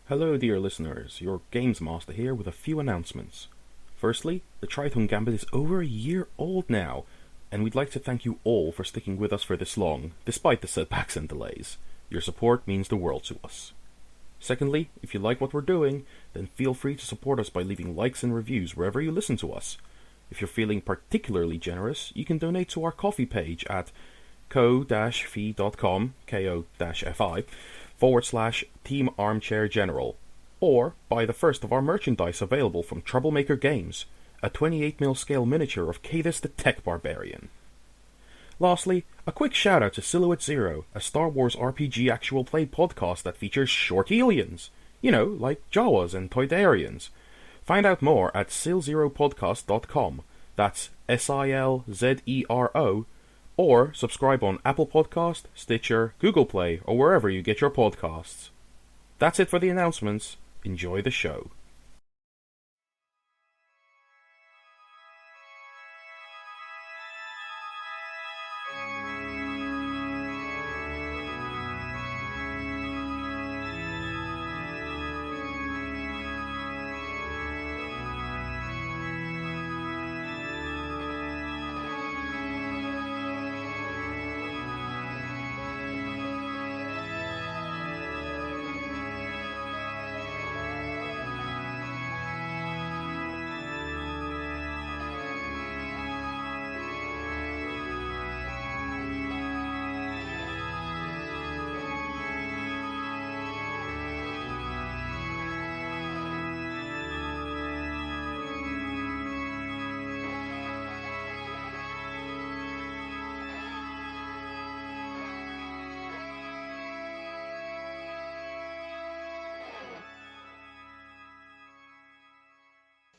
Hello dear listeners, your Games Master here with a few announcements. Firstly, the Tritone Gambit is over a year old now, and we'd like to thank you all for sticking with us for this long, despite the setbacks and delays. Your support means the world to us. Secondly, if you like what we're doing, then feel free to support us by leaving likes and reviews wherever you listen to us. If you're feeling particularly generous, you can donate to our coffee page at ko-fi.com, ko-fi/Team Armchair General, or buy the first of our merchandise available from Troublemaker Games, a 28mm scale miniature of Kadis the Tech Barbarian. Lastly, a quick shout out to Silhouette Zero, a Star Wars RPG actual play podcast that features short aliens. You know, like Jawas and Toydarians. Find out more at silzeropodcast.com, that's SILZERO, or subscribe on Apple Podcast, Stitcher, Google Play, or wherever you get your podcasts. That's it for the announcements. Enjoy the show.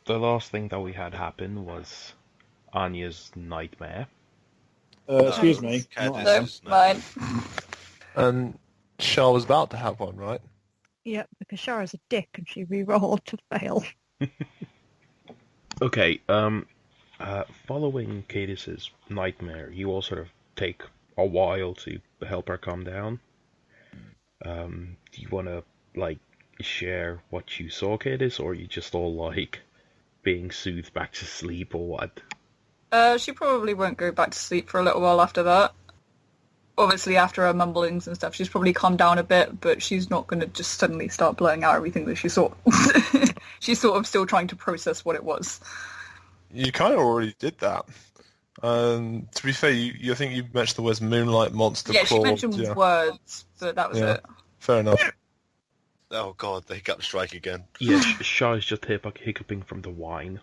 The last thing that we had happen was Anya's nightmare. Excuse me. Kadis' mine. And Shah was about to have one, right? Yep, because Shara's a dick and she re-rolled to fail. Okay, following Kadis' nightmare, you all sort of take a while to help her calm down. Do you want to, share what you saw, Kadis, or are you just all, being soothed back to sleep, or what? She probably won't go back to sleep for a little while after that. Obviously, after her mumblings and stuff, she's probably calmed down a bit, but she's not going to just suddenly start blowing out everything that she saw. She's sort of still trying to process what it was. You kind of already did that. To be fair, I think you mentioned the words moonlight, monster, Yeah, she claw, mentioned words, but that was it. Fair enough. Oh god, the hiccup strike again. Yeah, Shah is just hiccuping from the wine.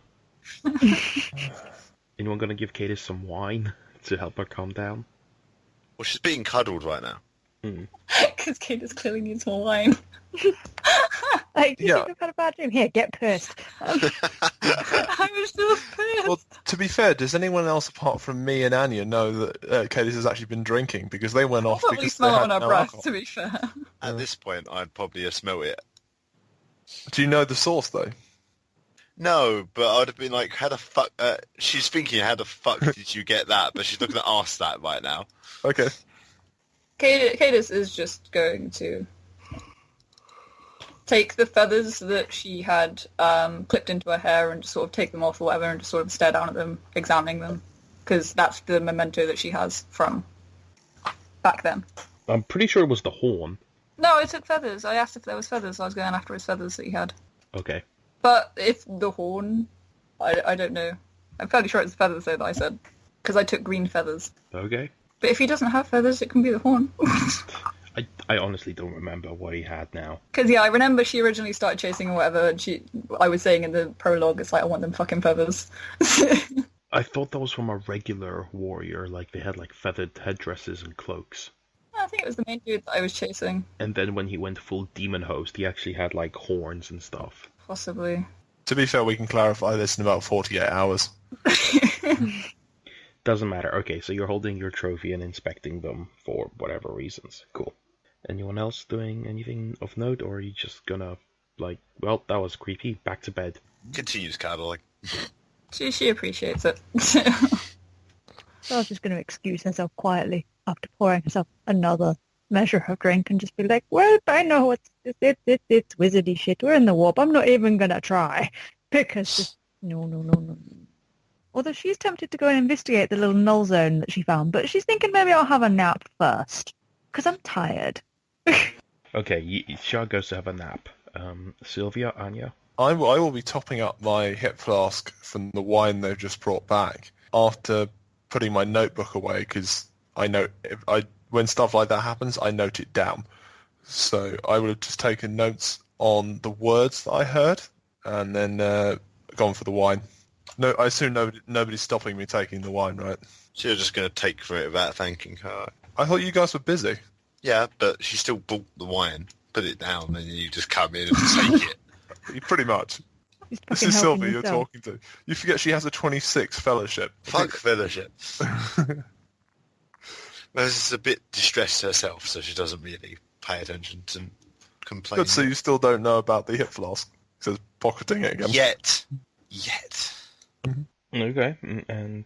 Anyone gonna give Kadis some wine to help her calm down? Well, she's being cuddled right now. Because Kadis clearly needs more wine. Like, you think I've had a bad dream? Here, get pissed. I was just pissed. Well, to be fair, does anyone else apart from me and Anya know that Kadis has actually been drinking? Because they went off Probably because smell they it had on her no breath, alcohol. to be fair. At this point, I'd probably have smelt it. Do you know the source, though? No, but I'd have been like, how the fuck... she's thinking, how the fuck did you get that? But she's not going to ask that right now. Okay. Kadis is just going to take the feathers that she had clipped into her hair and just sort of take them off or whatever and just sort of stare down at them, examining them, because that's the memento that she has from back then. I'm pretty sure it was the horn. No, I took feathers. I asked if there was feathers. I was going after his feathers that he had. Okay. But if the horn, I don't know. I'm fairly sure it's feathers though that I said, because I took green feathers. Okay. But if he doesn't have feathers, it can be the horn. I honestly don't remember what he had now. Because, yeah, I remember she originally started chasing or whatever, and I was saying in the prologue, it's like, I want them fucking feathers. I thought that was from a regular warrior, like they had feathered headdresses and cloaks. I think it was the main dude that I was chasing. And then when he went full demon host, he actually had horns and stuff. Possibly. To be fair, we can clarify this in about 48 hours. Doesn't matter. Okay, so you're holding your trophy and inspecting them for whatever reasons. Cool. Anyone else doing anything of note, or are you just gonna, well, that was creepy, back to bed? Continues cuddling. She appreciates it. So I was just going to excuse herself quietly after pouring herself another measure her drink and just be like, well, I know it's wizardy shit. We're in the warp. I'm not even going to try. Because just, no. Although she's tempted to go and investigate the little null zone that she found, but she's thinking maybe I'll have a nap first. Because I'm tired. Okay, Shah goes to have a nap. Sylvia, Anya? I will be topping up my hip flask from the wine they've just brought back after putting my notebook away, because I know when stuff like that happens, I note it down. So I would have just taken notes on the words that I heard and then gone for the wine. No, I assume nobody's stopping me taking the wine, right? So you're just going to take for it without thanking her. I thought you guys were busy. Yeah, but she still bought the wine, put it down, and you just come in and take it. Pretty much. She's This fucking is helping Sylvia you're herself. talking to. You forget she has a 26 fellowship. Fuck fellowship. Rosa's a bit distressed herself, so she doesn't really pay attention to complain. Good, so you still don't know about the hip flask. It says pocketing it again. Yet. Okay, and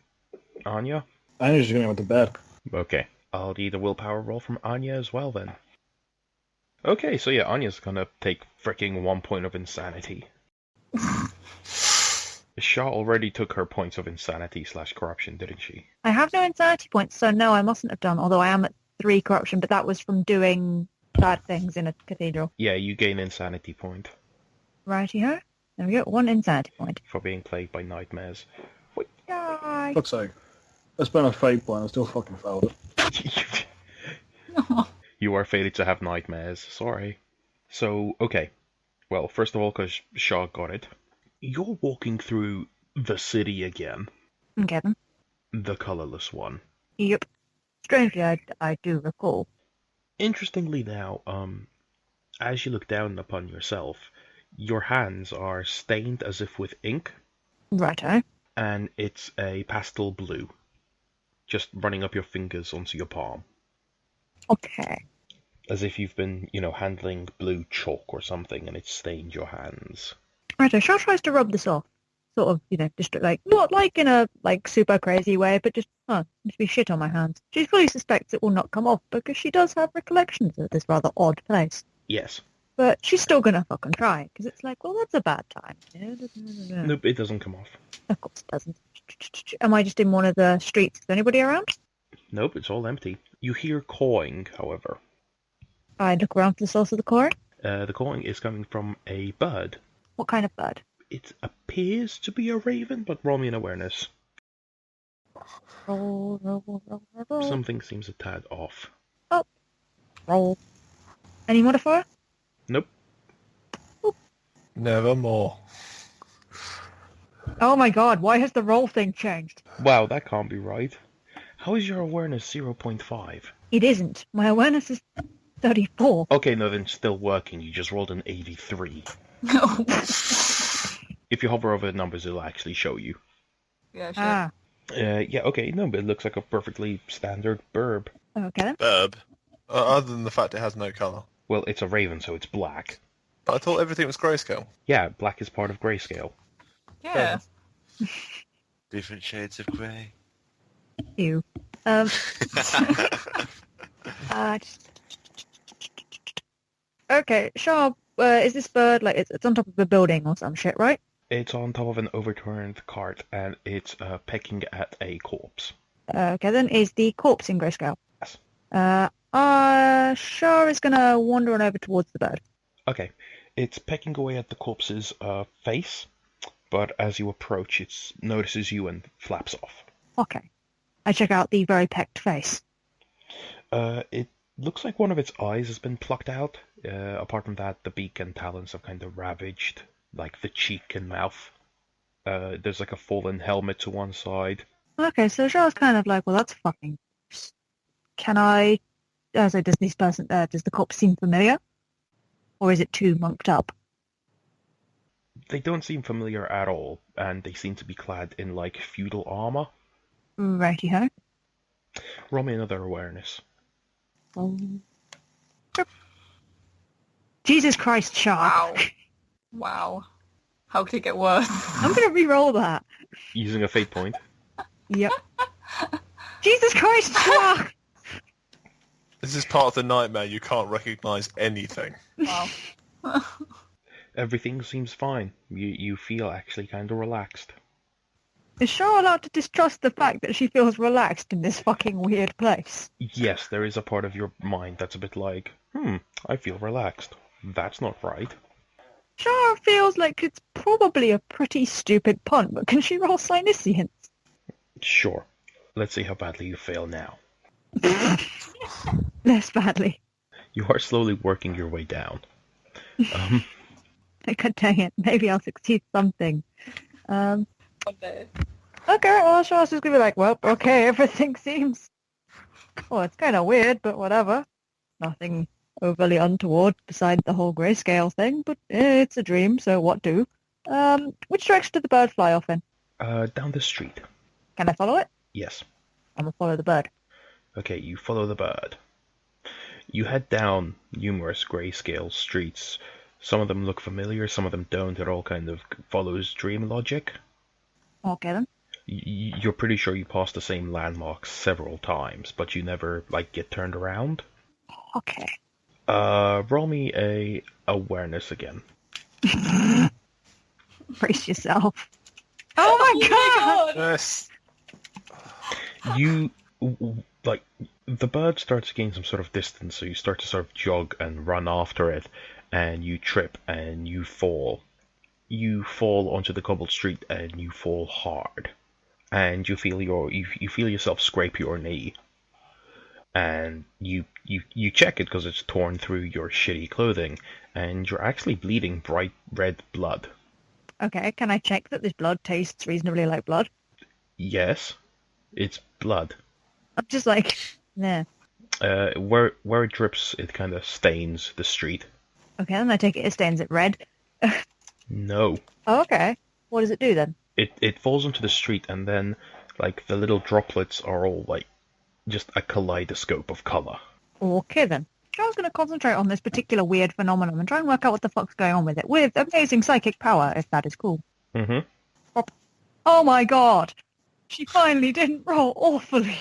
Anya? Anya's just going to go to bed. Okay, I'll need a willpower roll from Anya as well then. Okay, so yeah, Anya's gonna take fricking 1 point of insanity. Shah already took her points of insanity / corruption, didn't she? I have no insanity points, so no, I mustn't have done, although I am at 3 corruption, but that was from doing bad things in a cathedral. Yeah, you gain insanity point Righty-ho. There we go, 1 insanity point. for being plagued by nightmares. Yay! Fuck's sake. I spent a fate point, I still fucking failed it. You are fated to have nightmares, sorry. So, okay. Well, first of all, because Shah got it, you're walking through the city again. Okay then. The colourless one. Yep. Strangely, I do recall. Interestingly now, as you look down upon yourself, your hands are stained as if with ink, Righto. and it's a pastel blue. Just running up your fingers onto your palm. Okay. As if you've been, handling blue chalk or something and it's stained your hands. Righto, Shah tries to rub this off. Sort of, just not like in a, super crazy way, but just, must be shit on my hands. She fully suspects it will not come off because she does have recollections of this rather odd place. Yes. But she's still gonna fucking try, because it's like, well, that's a bad time. Nope, it doesn't come off. Of course it doesn't. Am I just in one of the streets? Is there anybody around? Nope, it's all empty. You hear cawing, however. I look around for the source of the cawing. The cawing is coming from a bird. What kind of bird? It appears to be a raven, but roll me an awareness. Roll. Something seems a tad off. Roll. Any modifier? Nope. Nevermore. Oh my god, why has the roll thing changed? Wow, that can't be right. How is your awareness 0.5? It isn't. My awareness is 34. Okay, no, then still working. You just rolled an 83. No. If you hover over the numbers, it'll actually show you. Yeah, sure. Ah, Yeah, okay, no, but it looks like a perfectly standard burb. okay then. Burb. Other than the fact it has no colour. Well, it's a raven, so it's black. But I thought everything was grayscale. Yeah, black is part of grayscale. Yeah. Different shades of grey. Ew. Okay, Shah, is this bird, it's on top of a building or some shit, right? It's on top of an overturned cart, and it's pecking at a corpse. Okay, then is the corpse in grayscale? Yes. Shah is gonna wander on over towards the bird. Okay, it's pecking away at the corpse's face, but as you approach, it notices you and flaps off. Okay. I check out the very pecked face. It looks like one of its eyes has been plucked out. Apart from that, the beak and talons have kind of ravaged, like the cheek and mouth. There's like a fallen helmet to one side. Okay, so Shah's kind of like, well, that's fucking... Can I... so does the corpse seem familiar? Or is it too monked up? They don't seem familiar at all, and they seem to be clad in like feudal armor. Righty-ho. Roll me another awareness. Jesus Christ, Shah. Wow. Wow. How could it get worse? I'm going to re-roll that. Using a fate point. Yep. Jesus Christ, Shah! This is part of the nightmare. You can't recognise anything. Wow. Everything seems fine. You feel actually kind of relaxed. Is Char allowed to distrust the fact that she feels relaxed in this fucking weird place? Yes, there is a part of your mind that's a bit like, I feel relaxed. That's not right. Char feels like it's probably a pretty stupid pun, but can she roll Psyniscience? Sure. Let's see how badly you fail now. Less badly. You are slowly working your way down. God dang it, maybe I'll succeed something. One day. Okay, well, Char's just gonna be like, well, okay, everything seems... Well, it's kind of weird, but whatever. Nothing overly untoward beside the whole grayscale thing, but it's a dream, so what do? Which direction did the bird fly off in? Down the street. Can I follow it? Yes. I'm gonna follow the bird. Okay, you follow the bird. You head down numerous grayscale streets. Some of them look familiar, some of them don't. It all kind of follows dream logic. Okay, then. You're pretty sure you passed the same landmarks several times, but you never, get turned around. Okay. Roll me a awareness again. Brace yourself. Oh my god! Yes. You, the bird starts to gain some sort of distance, so you start to sort of jog and run after it, and you trip and you fall. You fall onto the cobbled street and you fall hard. And you feel you feel yourself scrape your knee. And you check it because it's torn through your shitty clothing, and you're actually bleeding bright red blood. Okay, can I check that this blood tastes reasonably like blood? Yes, it's blood. I'm just like, nah. Where it drips, it kind of stains the street. Okay, then I take it stains it red. No. Oh, okay. What does it do then? It falls onto the street, and then, the little droplets are all, just a kaleidoscope of color. Okay, then. I was going to concentrate on this particular weird phenomenon and try and work out what the fuck's going on with it, with amazing psychic power, if that is cool. Mm-hmm. Oh my god! She finally didn't roll awfully.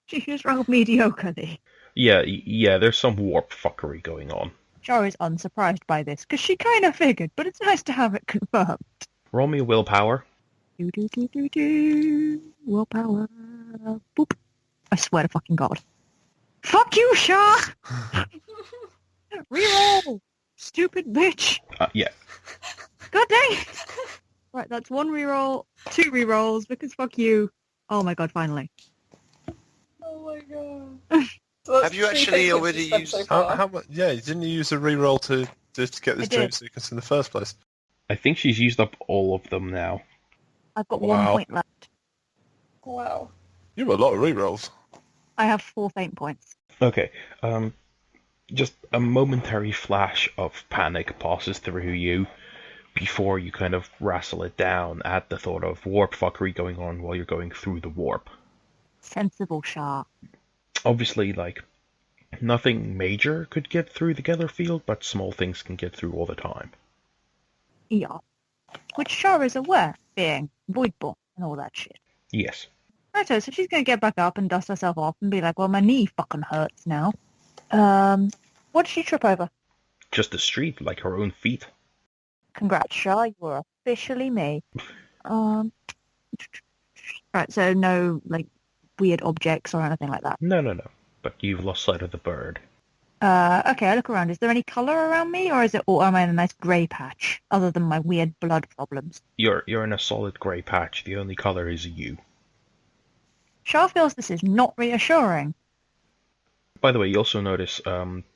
She just rolled mediocrely. Yeah, there's some warp fuckery going on. Char is unsurprised by this, because she kind of figured, but it's nice to have it confirmed. Roll me willpower. Willpower. Boop. I swear to fucking god. Fuck you, Char! Reroll! Stupid bitch! Yeah. God dang it! Right, that's one reroll, two rerolls, because fuck you. Oh my god, finally. Oh my god. So Have you actually already used... How much? Yeah, didn't you use a reroll to get this I dream did. sequence in the first place? I think she's used up all of them now. I've got Wow. 1 point left. Wow. You have a lot of rerolls. I have 4 faint points. Okay, just a momentary flash of panic passes through you before you kind of wrestle it down at the thought of warp fuckery going on while you're going through the warp. Sensible Char. Obviously, nothing major could get through the Gather field, but small things can get through all the time. Yeah. Which Char is aware, being voidborn and all that shit. Yes. Righto, so she's going to get back up and dust herself off and be like, well, my knee fucking hurts now. What did she trip over? Just the street, like her own feet. Congrats, Char, you are officially me. Right, so no, weird objects or anything like that. No. But you've lost sight of the bird. Okay, I look around. Is there any colour around me, or is it all, am I in a nice grey patch, other than my weird blood problems? You're in a solid grey patch. The only colour is you. Char feels this is not reassuring. By the way, you also notice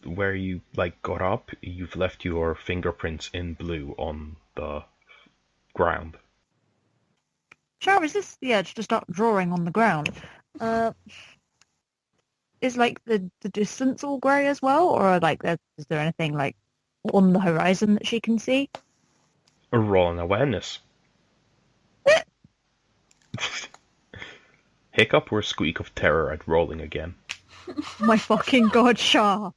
where you got up, you've left your fingerprints in blue on the ground. Char resists the urge to start drawing on the ground. Is the distance all grey as well, or is there anything on the horizon that she can see? A roll an awareness. Hiccup or squeak of terror at rolling again. My fucking god, Char!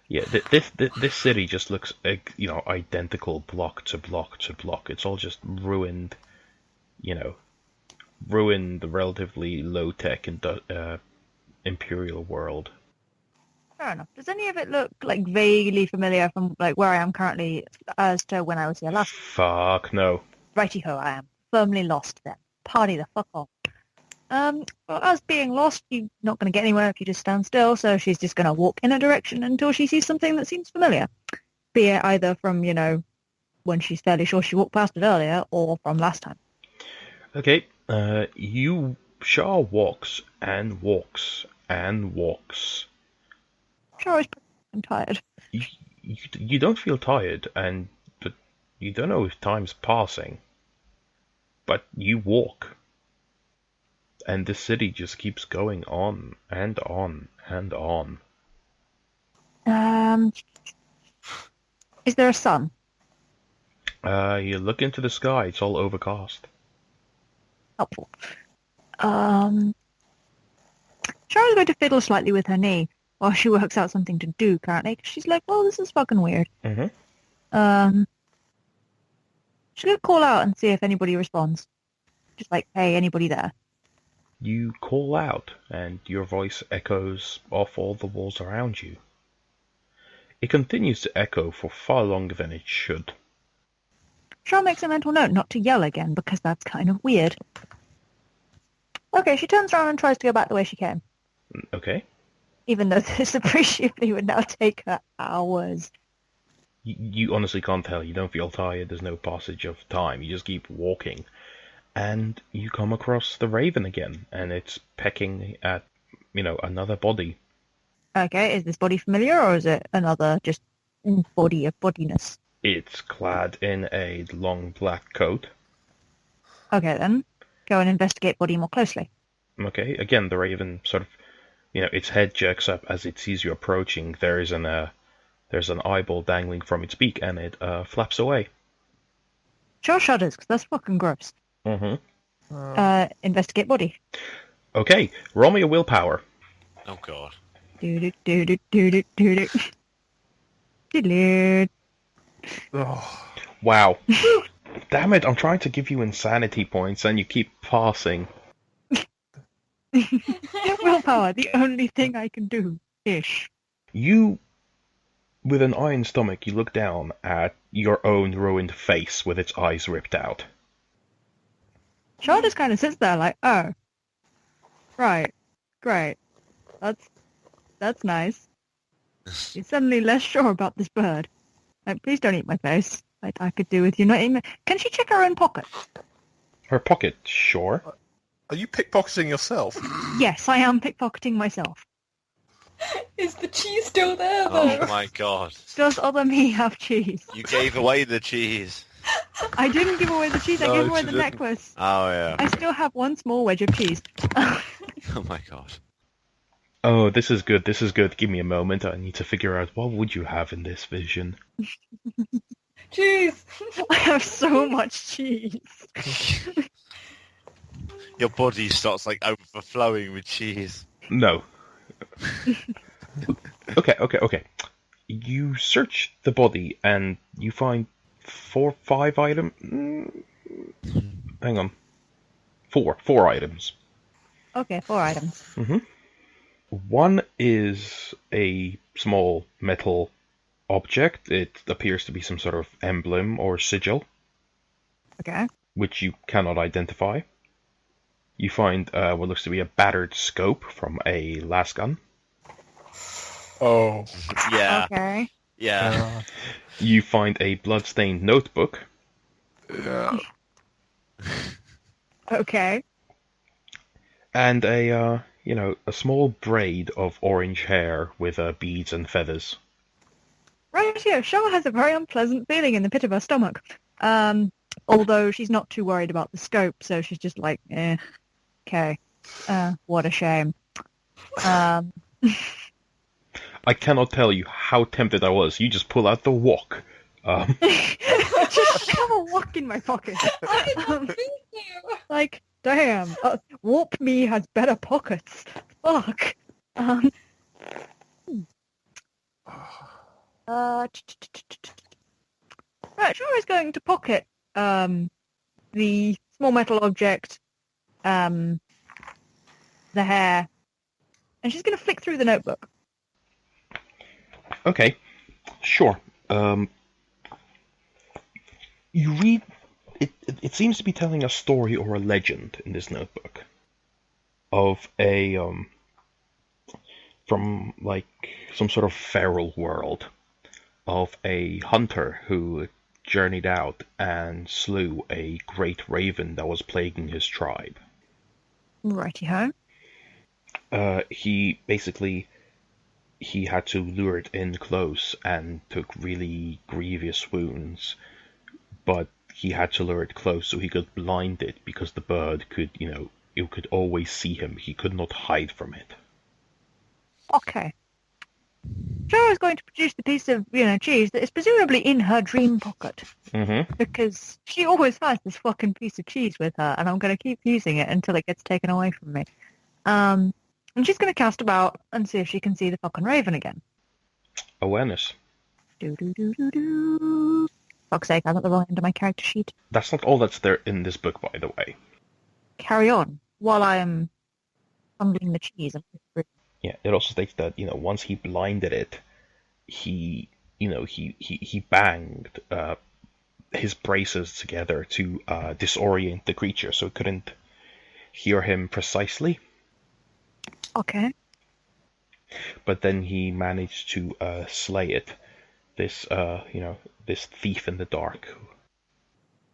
Yeah, this city just looks identical block to block to block. It's all just ruined, ruined, relatively low tech and imperial world. Fair enough. Does any of it look like vaguely familiar from like where I am currently as to when I was here last? Fuck no. Righty-ho, I am firmly lost then. Party the fuck off. Well, as being lost, you're not going to get anywhere if you just stand still, so she's just going to walk in a direction until she sees something that seems familiar. Be it either from, when she's fairly sure she walked past it earlier, or from last time. Okay, Shaw walks and walks and walks. Sure, I'm tired. You don't feel tired, but you don't know if time's passing. But you walk. And the city just keeps going on and on and on. Is there a sun? You look into the sky, it's all overcast. Helpful. Charlotte's going to fiddle slightly with her knee while she works out something to do currently, 'cause she's like, well, this is fucking weird. Mm-hmm. She's going to call out and see if anybody responds. Just like, hey, anybody there? You call out, and your voice echoes off all the walls around you. It continues to echo for far longer than it should. Charlotte makes a mental note not to yell again, because that's kind of weird. Okay, she turns around and tries to go back the way she came. Okay. Even though this appreciably would now take her hours. You honestly can't tell. You don't feel tired. There's no passage of time. You just keep walking. And you come across the raven again, and it's pecking at, another body. Okay, is this body familiar, or is it another just body of bodiness? It's clad in a long black coat. Okay, then. Go and investigate body more closely. Okay, again, the raven sort of, its head jerks up as it sees you approaching. There's an eyeball dangling from its beak, and it flaps away. Sure shudders, because that's fucking gross. Mm-hmm. Investigate body. Okay, roll me a willpower. Oh god. Diddly. Oh, Wow. Damn it, I'm trying to give you insanity points, and you keep passing. Willpower, the only thing I can do. Ish. You, with an iron stomach, you look down at your own ruined face with its eyes ripped out. Char just kind of sits there like, oh, right, great, that's nice. She's suddenly less sure about this bird. Like, please don't eat my face. Like, I could do with you not eating. Can she check her own pocket? Her pocket, sure. are you pickpocketing yourself? Yes, I am pickpocketing myself. Is the cheese still there, though? Oh my god. Does other me have cheese? You gave away the cheese. I didn't give away the cheese. I No, gave away she the didn't. necklace. Oh yeah. I still have one small wedge of cheese. Oh my god. Oh, this is good, this is good. Give me a moment, I need to figure out what would you have in this vision. Cheese! I have so much cheese. Your body starts like overflowing with cheese. No. Okay. You search the body and you find 5 items. Hang on. 4 items. Okay, 4 items. One is a small metal object. It appears to be some sort of emblem or sigil, Okay. which you cannot identify. You find what looks to be a battered scope from a lasgun. Oh. Yeah. Okay. Yeah. You find a bloodstained notebook. Yeah. Okay. And a small braid of orange hair with beads and feathers. Right here, Shaw has a very unpleasant feeling in the pit of her stomach. Although she's not too worried about the scope, so she's just like, okay. What a shame. I cannot tell you how tempted I was. You just pull out the wok. Just have a wok in my pocket. Like, damn, Warp Me has better pockets. Fuck. Right, Shaw is going to pocket the small metal object, the hair, and she's going to flick through the notebook. Okay, sure. You read... It seems to be telling a story or a legend in this notebook of a, from, like, some sort of feral world, of a hunter who journeyed out and slew a great raven that was plaguing his tribe. Righty-ho. He had to lure it in close and took really grievous wounds, but he had to lure it close so he could blind it because the bird could, it could always see him. He could not hide from it. Okay. Shara is going to produce the piece of, cheese that is presumably in her dream pocket. Mm-hmm. Because she always has this fucking piece of cheese with her, and I'm going to keep using it until it gets taken away from me. And she's going to cast about and see if she can see the fucking raven again. Awareness. Do. Fuck's sake, I got the wrong end of my character sheet. That's not all that's there in this book, by the way. Carry on while I am fumbling the cheese. Yeah, it also states that, once he blinded it, he banged his braces together to disorient the creature so it couldn't hear him precisely. Okay. But then he managed to slay it. This thief in the dark.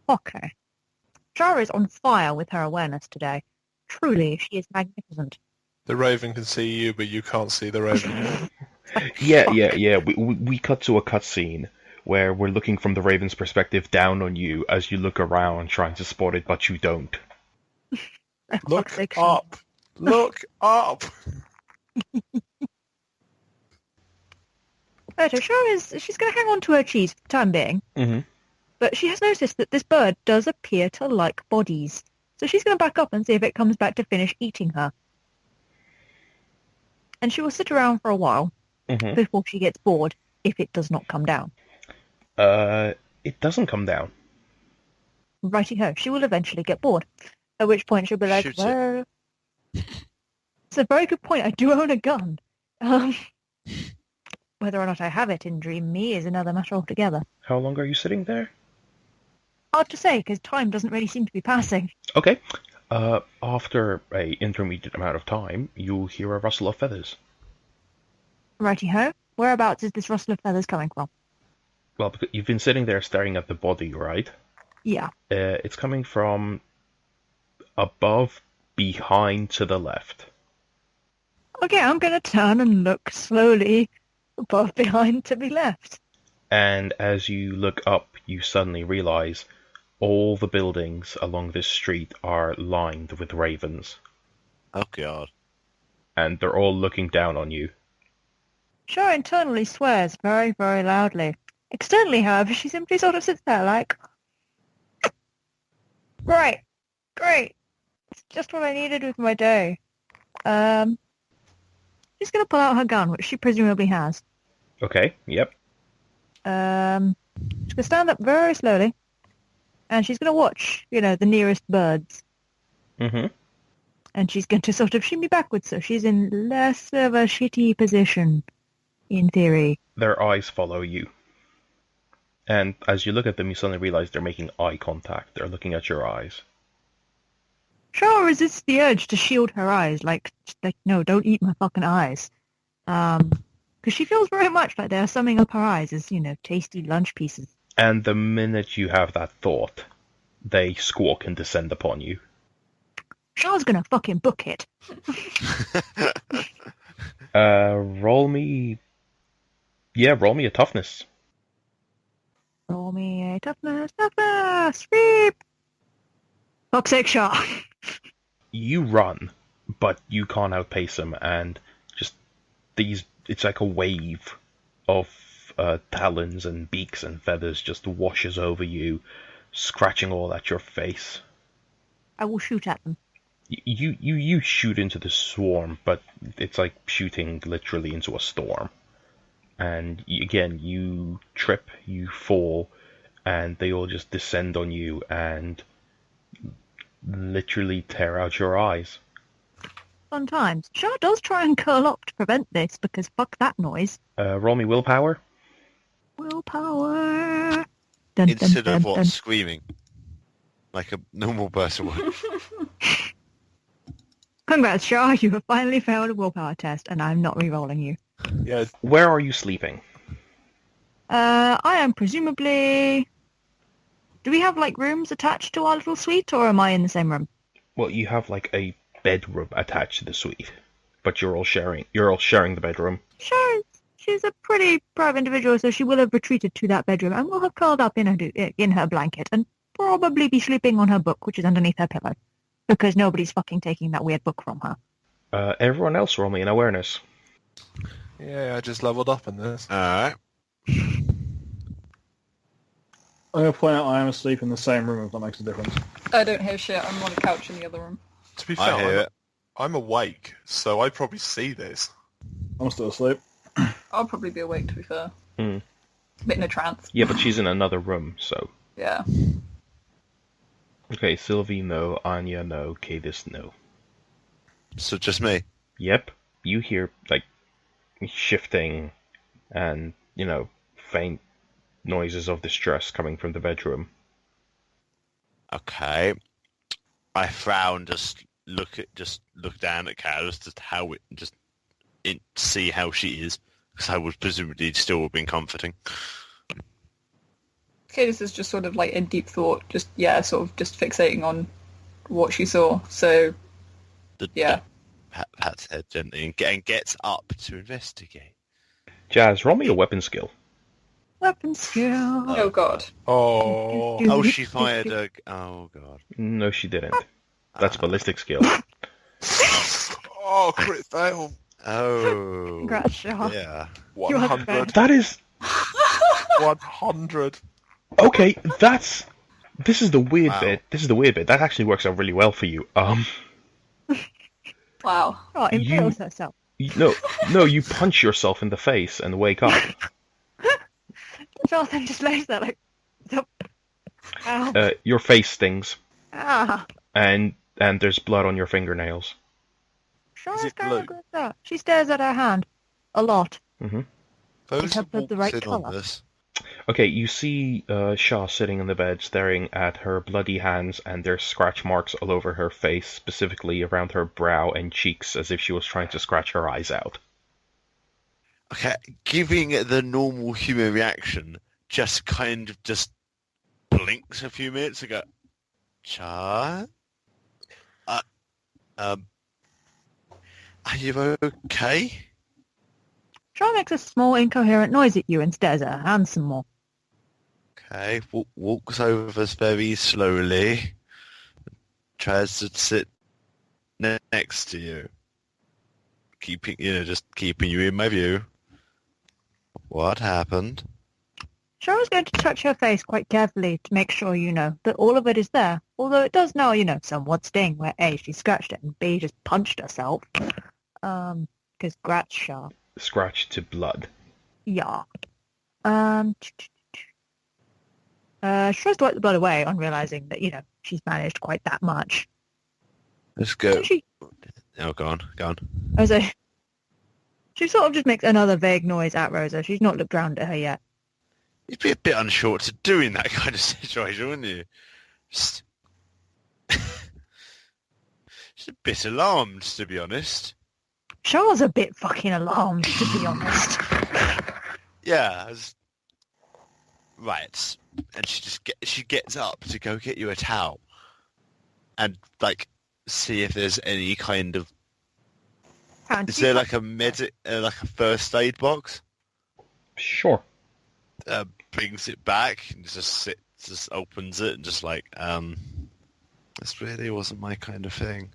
Okay. Shara is on fire with her awareness today. Truly, she is magnificent. The raven can see you, but you can't see the raven. Yeah. We cut to a cutscene where we're looking from the raven's perspective down on you as you look around trying to spot it, but you don't. Look up! Look up! She's going to hang on to her cheese for the time being. Mm-hmm. But she has noticed that this bird does appear to like bodies. So she's going to back up and see if it comes back to finish eating her. And she will sit around for a while before she gets bored, if it does not come down. It doesn't come down. Righty-ho. She will eventually get bored. At which point she'll be like, Shoot well... It's a very good point. I do own a gun. Whether or not I have it in Dream Me is another matter altogether. How long are you sitting there? Hard to say, because time doesn't really seem to be passing. Okay. After a intermediate amount of time, you'll hear a rustle of feathers. Righty-ho. Whereabouts is this rustle of feathers coming from? Well, because you've been sitting there staring at the body, right? Yeah. It's coming from above, behind, to the left. Okay, I'm going to turn and look slowly above, behind, to be left. And as you look up, you suddenly realize all the buildings along this street are lined with ravens. Oh, God. And they're all looking down on you. Shara internally swears very, very loudly. Externally, however, she simply sort of sits there like, right, great. It's just what I needed with my day. She's going to pull out her gun, which she presumably has. Okay, yep. She's going to stand up very slowly, and she's going to watch, the nearest birds. Mm-hmm. And she's going to sort of shimmy backwards, so she's in less of a shitty position, in theory. Their eyes follow you. And as you look at them, you suddenly realize they're making eye contact. They're looking at your eyes. Shara resists the urge to shield her eyes, like, no, don't eat my fucking eyes. Because she feels very much like they're summing up her eyes as, tasty lunch pieces. And the minute you have that thought, they squawk and descend upon you. Shara's gonna fucking book it. Roll me a toughness. Roll me a toughness, sweep! Fuck's sake, Shara. You run, but you can't outpace them, and just it's like a wave of talons and beaks and feathers just washes over you, scratching all at your face. I will shoot at them. You shoot into the swarm, but it's like shooting literally into a storm. And again, you trip, you fall, and they all just descend on you and literally tear out your eyes. Fun times. Shara does try and curl up to prevent this, because fuck that noise. Roll me willpower. Willpower. Dun, Instead dun, of dun, what? dun. Screaming. Like a normal person would. Congrats, Shaw. You have finally failed a willpower test, and I'm not re-rolling you. Yeah, Where are you sleeping? I am presumably... Do we have, like, rooms attached to our little suite, or am I in the same room? Well, you have like a bedroom attached to the suite, but you're all sharing the bedroom. Sure, she's a pretty private individual, so she will have retreated to that bedroom and will have curled up in her blanket and probably be sleeping on her book, which is underneath her pillow, because nobody's fucking taking that weird book from her. Everyone else roll me an awareness. yeah, I just leveled up in this. Alright. I'm going to point out I am asleep in the same room if that makes a difference. I don't hear shit. I'm on a couch in the other room. To be I fair, hear it. I'm awake, so I probably see this. I'm still asleep. I'll probably be awake, to be fair. Hmm. Bit in a trance. Yeah, but she's in another room, so... Yeah. Okay, Sylvie, no. Anya, no. Kadis, no. So just me. Yep, you hear, like, shifting and, faint noises of distress coming from the bedroom. Okay. I frown, just look down at Kadis, see how she is, because I would presumably still have been comforting. Kadis is just sort of like in deep thought, just fixating on what she saw. So, yeah. Pats head gently and gets up to investigate. Jazz, roll me a weapon skill. Weapon skill. Oh god. Oh, Oh, she fired a... Oh, God. No, she didn't. That's ballistic skill. oh, crit fail. Oh. Congrats, Shaw. Yeah. You are 100. That is... 100. Okay, this is the weird Wow. bit. This is the weird bit. That actually works out really well for you. Wow. Oh, impales herself. No, you punch yourself in the face and wake up. Shaw then just lays there like... Ow. Your face stings, Ah. and there's blood on your fingernails. Shaw's it kind of blue? good at that. She stares at her hand. A lot. Those have the right colour. this. Okay, you see Shaw sitting in the bed staring at her bloody hands, and there's scratch marks all over her face, specifically around her brow and cheeks, as if she was trying to scratch her eyes out. Okay, giving it the normal human reaction, just kind of just blinks a few minutes ago. Char? Are you okay? Shaw makes a small incoherent noise at you and stares at her hand some more. Okay, walks over very slowly, tries to sit next to you, keeping you in my view. What happened? Shaw's going to touch her face quite carefully to make sure that all of it is there. Although it does now, somewhat sting where A, she scratched it and B, just punched herself. Because Gratz Shaw. Scratch to blood. Yeah. She tries to wipe the blood away on realizing that, she's managed quite that much. Let's go. She, Oh, go on. Rosa, she sort of just makes another vague noise at Rosa. She's not looked round at her yet. You'd be a bit unsure what to do in that kind of situation, wouldn't you? Just a bit alarmed, to be honest. Shaw's a bit fucking alarmed, to be honest. Yeah. Right. And she gets up to go get you a towel and see if there's any kind of... Is there like a first aid box? Sure. Brings it back and just opens it and just this really wasn't my kind of thing.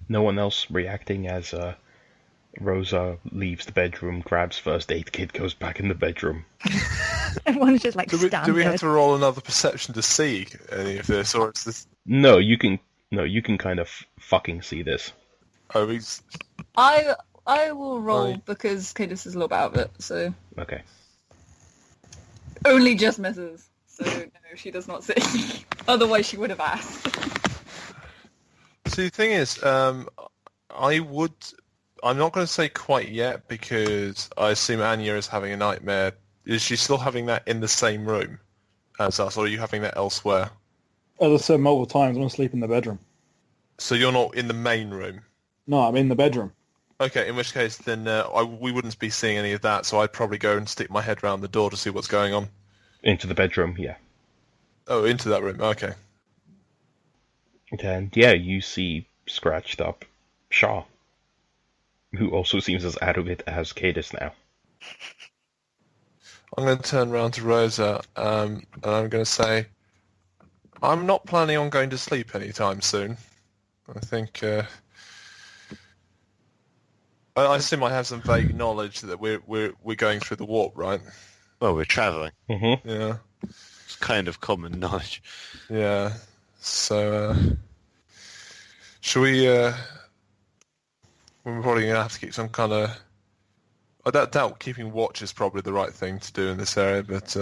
No one else reacting as Rosa leaves the bedroom, grabs first aid kit, goes back in the bedroom. Everyone's just Do we have to roll another perception to see any of this, or is this? No, you can kind of fucking see this. Oh, he's... I will roll because Kadis is a little bit out of it, so Okay. only just misses. So no, she does not see. Otherwise, she would have asked. See, the thing is, I would I'm not going to say quite yet because I assume Anya is having a nightmare. Is she still having that in the same room as us, or are you having that elsewhere? As I said multiple times, I'm asleep in the bedroom. So you're not in the main room? No, I'm in the bedroom. Okay, in which case then we wouldn't be seeing any of that, so I'd probably go and stick my head round the door to see what's going on. Into the bedroom, yeah. Oh, into that room, okay. And yeah, you see scratched up Shaw, who also seems as out of it as Kadis now. I'm going to turn around to Rosa, and I'm going to say, I'm not planning on going to sleep anytime soon. I think... I assume I have some vague knowledge that we're going through the warp, right? Well, we're travelling. Mm-hmm. Yeah. It's kind of common knowledge. Yeah. So, should we? We're probably gonna have to keep some kind of. I doubt keeping watch is probably the right thing to do in this area, but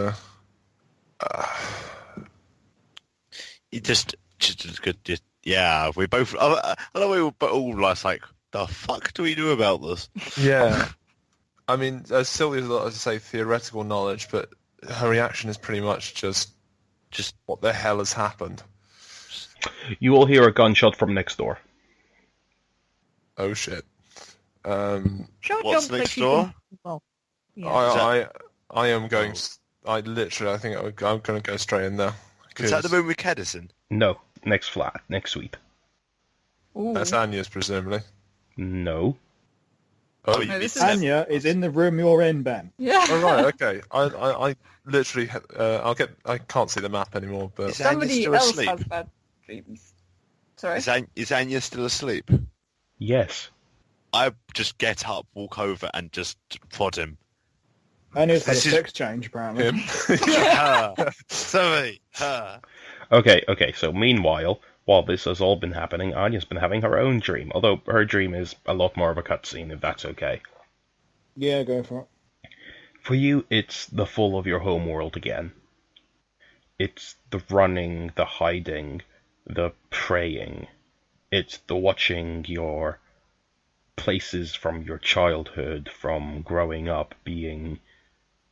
You just good. Yeah, we both. I know we were all like, the fuck do we do about this? yeah. I mean, Sylvia's got, as I say, theoretical knowledge, but her reaction is pretty much just what the hell has happened. You will hear a gunshot from next door. Oh shit. What's next door? Well, yeah. I am going. I think I'm going to go straight in there. Is that the room with Kadis in? No, next flat, next suite. Ooh. That's Anya's, presumably. No. Oh, No, this is- Anya is in the room you're in, Ben. Yeah. oh right, okay. I literally, I can't see the map anymore, but Is Anya Somebody still else asleep? has bad dreams. Sorry. Is Anya still asleep? Yes. I just get up, walk over, and just prod him. Anya's had a This is- sex change, apparently. him. Sorry. Okay, so meanwhile, while this has all been happening, Anya's been having her own dream, although her dream is a lot more of a cutscene, if that's okay. Yeah, go for it. For you, it's the full of your home world again. It's the running, the hiding, the praying. It's the watching your places from your childhood, from growing up, being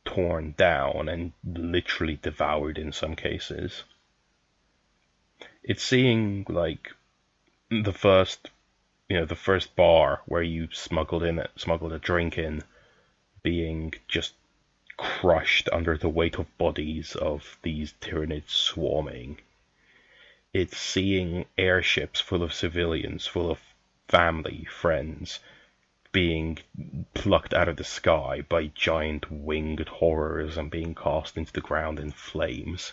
torn down and literally devoured in some cases. It's seeing, like, the first bar where you smuggled a drink in, being just crushed under the weight of bodies of these Tyranids swarming. It's seeing airships full of civilians, full of family, friends, being plucked out of the sky by giant winged horrors and being cast into the ground in flames.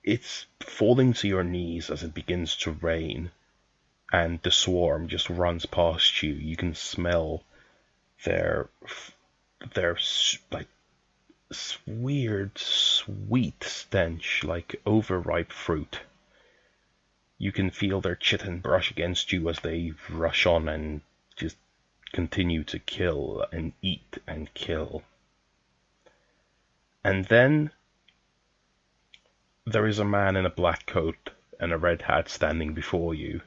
It's falling to your knees as it begins to rain, and the swarm just runs past you. You can smell their like weird, sweet stench, like overripe fruit. You can feel their chitin brush against you as they rush on and just continue to kill and eat and kill. And then there is a man in a black coat and a red hat standing before you,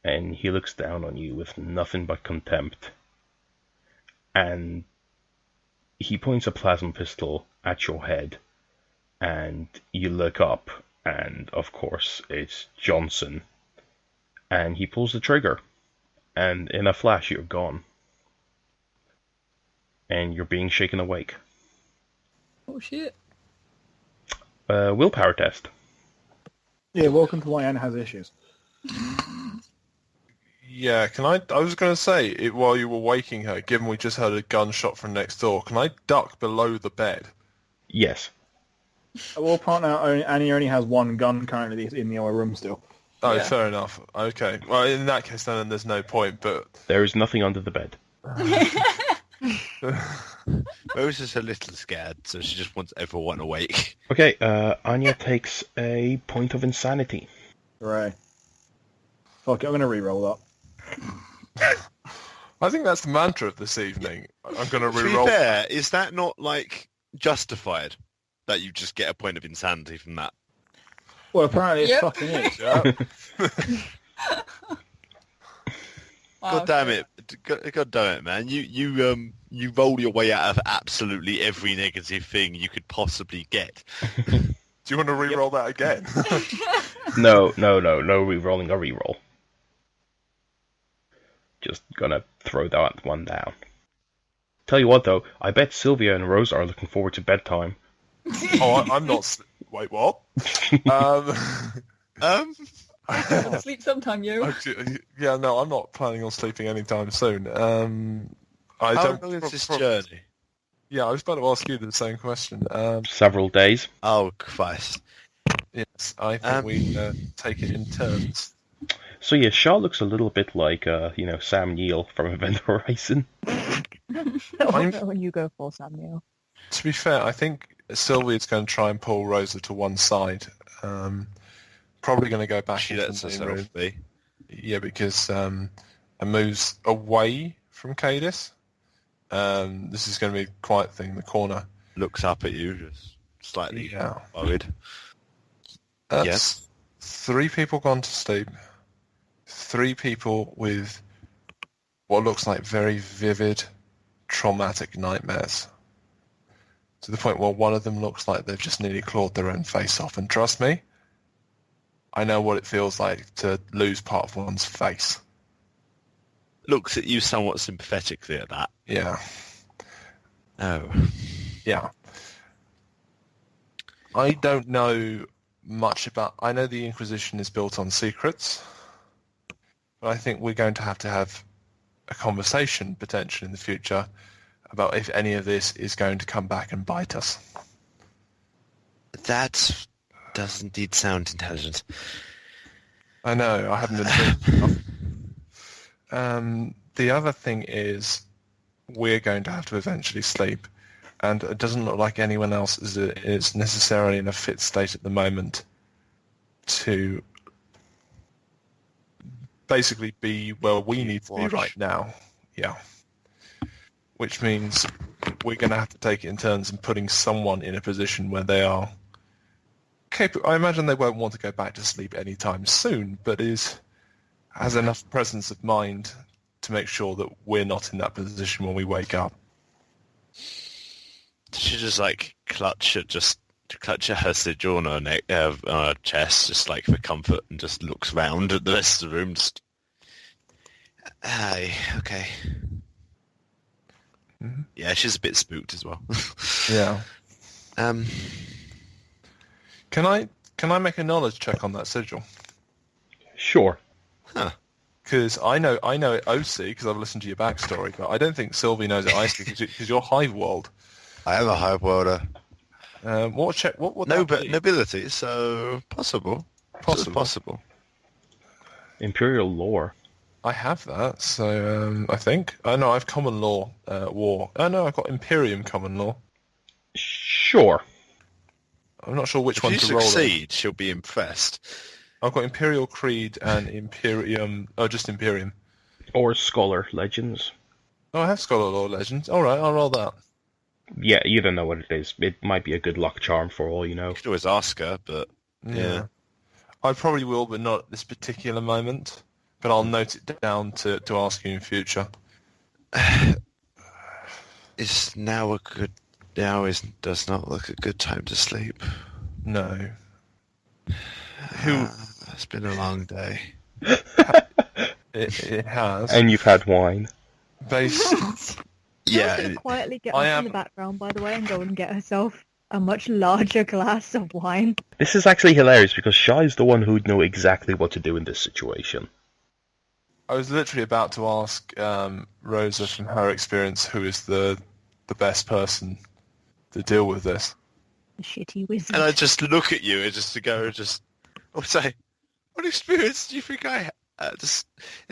and he looks down on you with nothing but contempt. And he points a plasma pistol at your head, and you look up, and of course it's Johnson. And he pulls the trigger, and in a flash you're gone. And you're being shaken awake. Oh shit. Willpower test. Yeah, welcome to why Anna has issues. Yeah, I was going to say, while you were waking her, given we just heard a gunshot from next door, can I duck below the bed? Yes. Well, partner, Annie only has one gun currently in the other room still. Oh, Yeah. fair enough. Okay. Well, in that case, then there's no point, but... There is nothing under the bed. Rosa's a little scared, so she just wants everyone awake. Okay, Anya takes a point of insanity. Hooray. Fuck it, I'm going to re-roll that. I think that's the mantra of this evening. I'm going to To be re-roll. fair, is that not, like, justified? That you just get a point of insanity from that? Well, apparently it Yep. fucking is. Yeah. God damn it! God damn it, man! You roll your way out of absolutely every negative thing you could possibly get. Do you want to re-roll that again? No re-rolling a re-roll. Just gonna throw that one down. Tell you what though, I bet Sylvia and Rosa are looking forward to bedtime. I'm not. Wait, what? Sleep sometime, yo. Yeah, no, I'm not planning on sleeping anytime soon. How long is this journey? Yeah, I was about to ask you the same question. Several days. Oh, Christ. Yes, I think we take it in turns. So yeah, Shaw looks a little bit like, Sam Neill from Event Horizon. When you go for Samuel. To be fair, I think Sylvia's going to try and pull Rosa to one side. Probably going to go back She into lets the main herself room. be. Yeah, because it moves away from Kadis. This is going to be a quiet thing in the corner. Looks up at you, just slightly worried. That's Yes. 3 people gone to sleep. 3 people with what looks like very vivid, traumatic nightmares. To the point where one of them looks like they've just nearly clawed their own face off. And trust me, I know what it feels like to lose part of one's face. Looks at you somewhat sympathetically at that. Yeah. Oh. Yeah. I don't know much about... I know the Inquisition is built on secrets, but I think we're going to have a conversation, potentially, in the future about if any of this is going to come back and bite us. That does indeed sound intelligent. I know, I haven't been thinking enough. The other thing is we're going to have to eventually sleep, and it doesn't look like anyone else is necessarily in a fit state at the moment to basically be where we need to be right now. Yeah. Which means we're going to have to take it in turns and putting someone in a position where they are capable. I imagine they won't want to go back to sleep anytime soon, but has enough presence of mind to make sure that we're not in that position when we wake up. She just clutch at her sigil on her neck, on her chest, just like for comfort, and just looks round at the rest of the room. Just, aye, okay. Mm-hmm. Yeah, she's a bit spooked as well. Yeah. Can Can I make a knowledge check on that sigil? Sure. Huh. Because I know it OC because I've listened to your backstory, but I don't think Sylvie knows it IC because you're Hive World. I am a Hive Worlder. What check? What would No, that but be? nobility, so possible. Possible. Imperial lore. I have that, so I think. Oh no, I have common law war. Oh no, I've got Imperium common law. Sure. I'm not sure which If one you to roll. succeed, she'll be impressed. I've got Imperial Creed and Imperium. Oh, just Imperium. Or Scholar Legends. Oh, I have Scholar Law Legends. All right, I'll roll that. Yeah, you don't know what it is. It might be a good luck charm for all you know. You could always ask her, but yeah. I probably will, but not at this particular moment. But I'll note it down to ask you in future. Does not look a good time to sleep. No. It's been a long day. It has. And you've had wine. Yeah. Going to quietly get I off am- in the background, by the way, and go and get herself a much larger glass of wine. This is actually hilarious because Shah is the one who'd know exactly what to do in this situation. I was literally about to ask Rosa from her experience who is the best person to deal with this. The shitty wizard. And I just look at you and what experience do you think I have?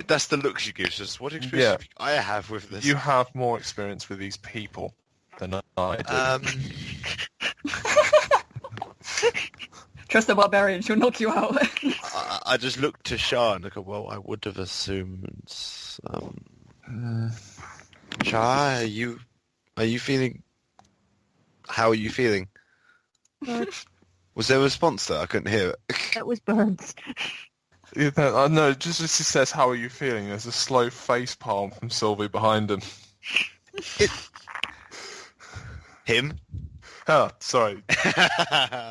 That's the look she gives us. What experience do you think I have with this? You have more experience with these people than I do. Trust the barbarian, she'll knock you out. I just look to Shah and I go, well, I would have assumed... Shah, are you feeling... How are you feeling? Good. Was there a response there? I couldn't hear it. That was Burns. No, just as he says, "How are you feeling?" There's a slow face palm from Sylvie behind him. Him? Oh, sorry.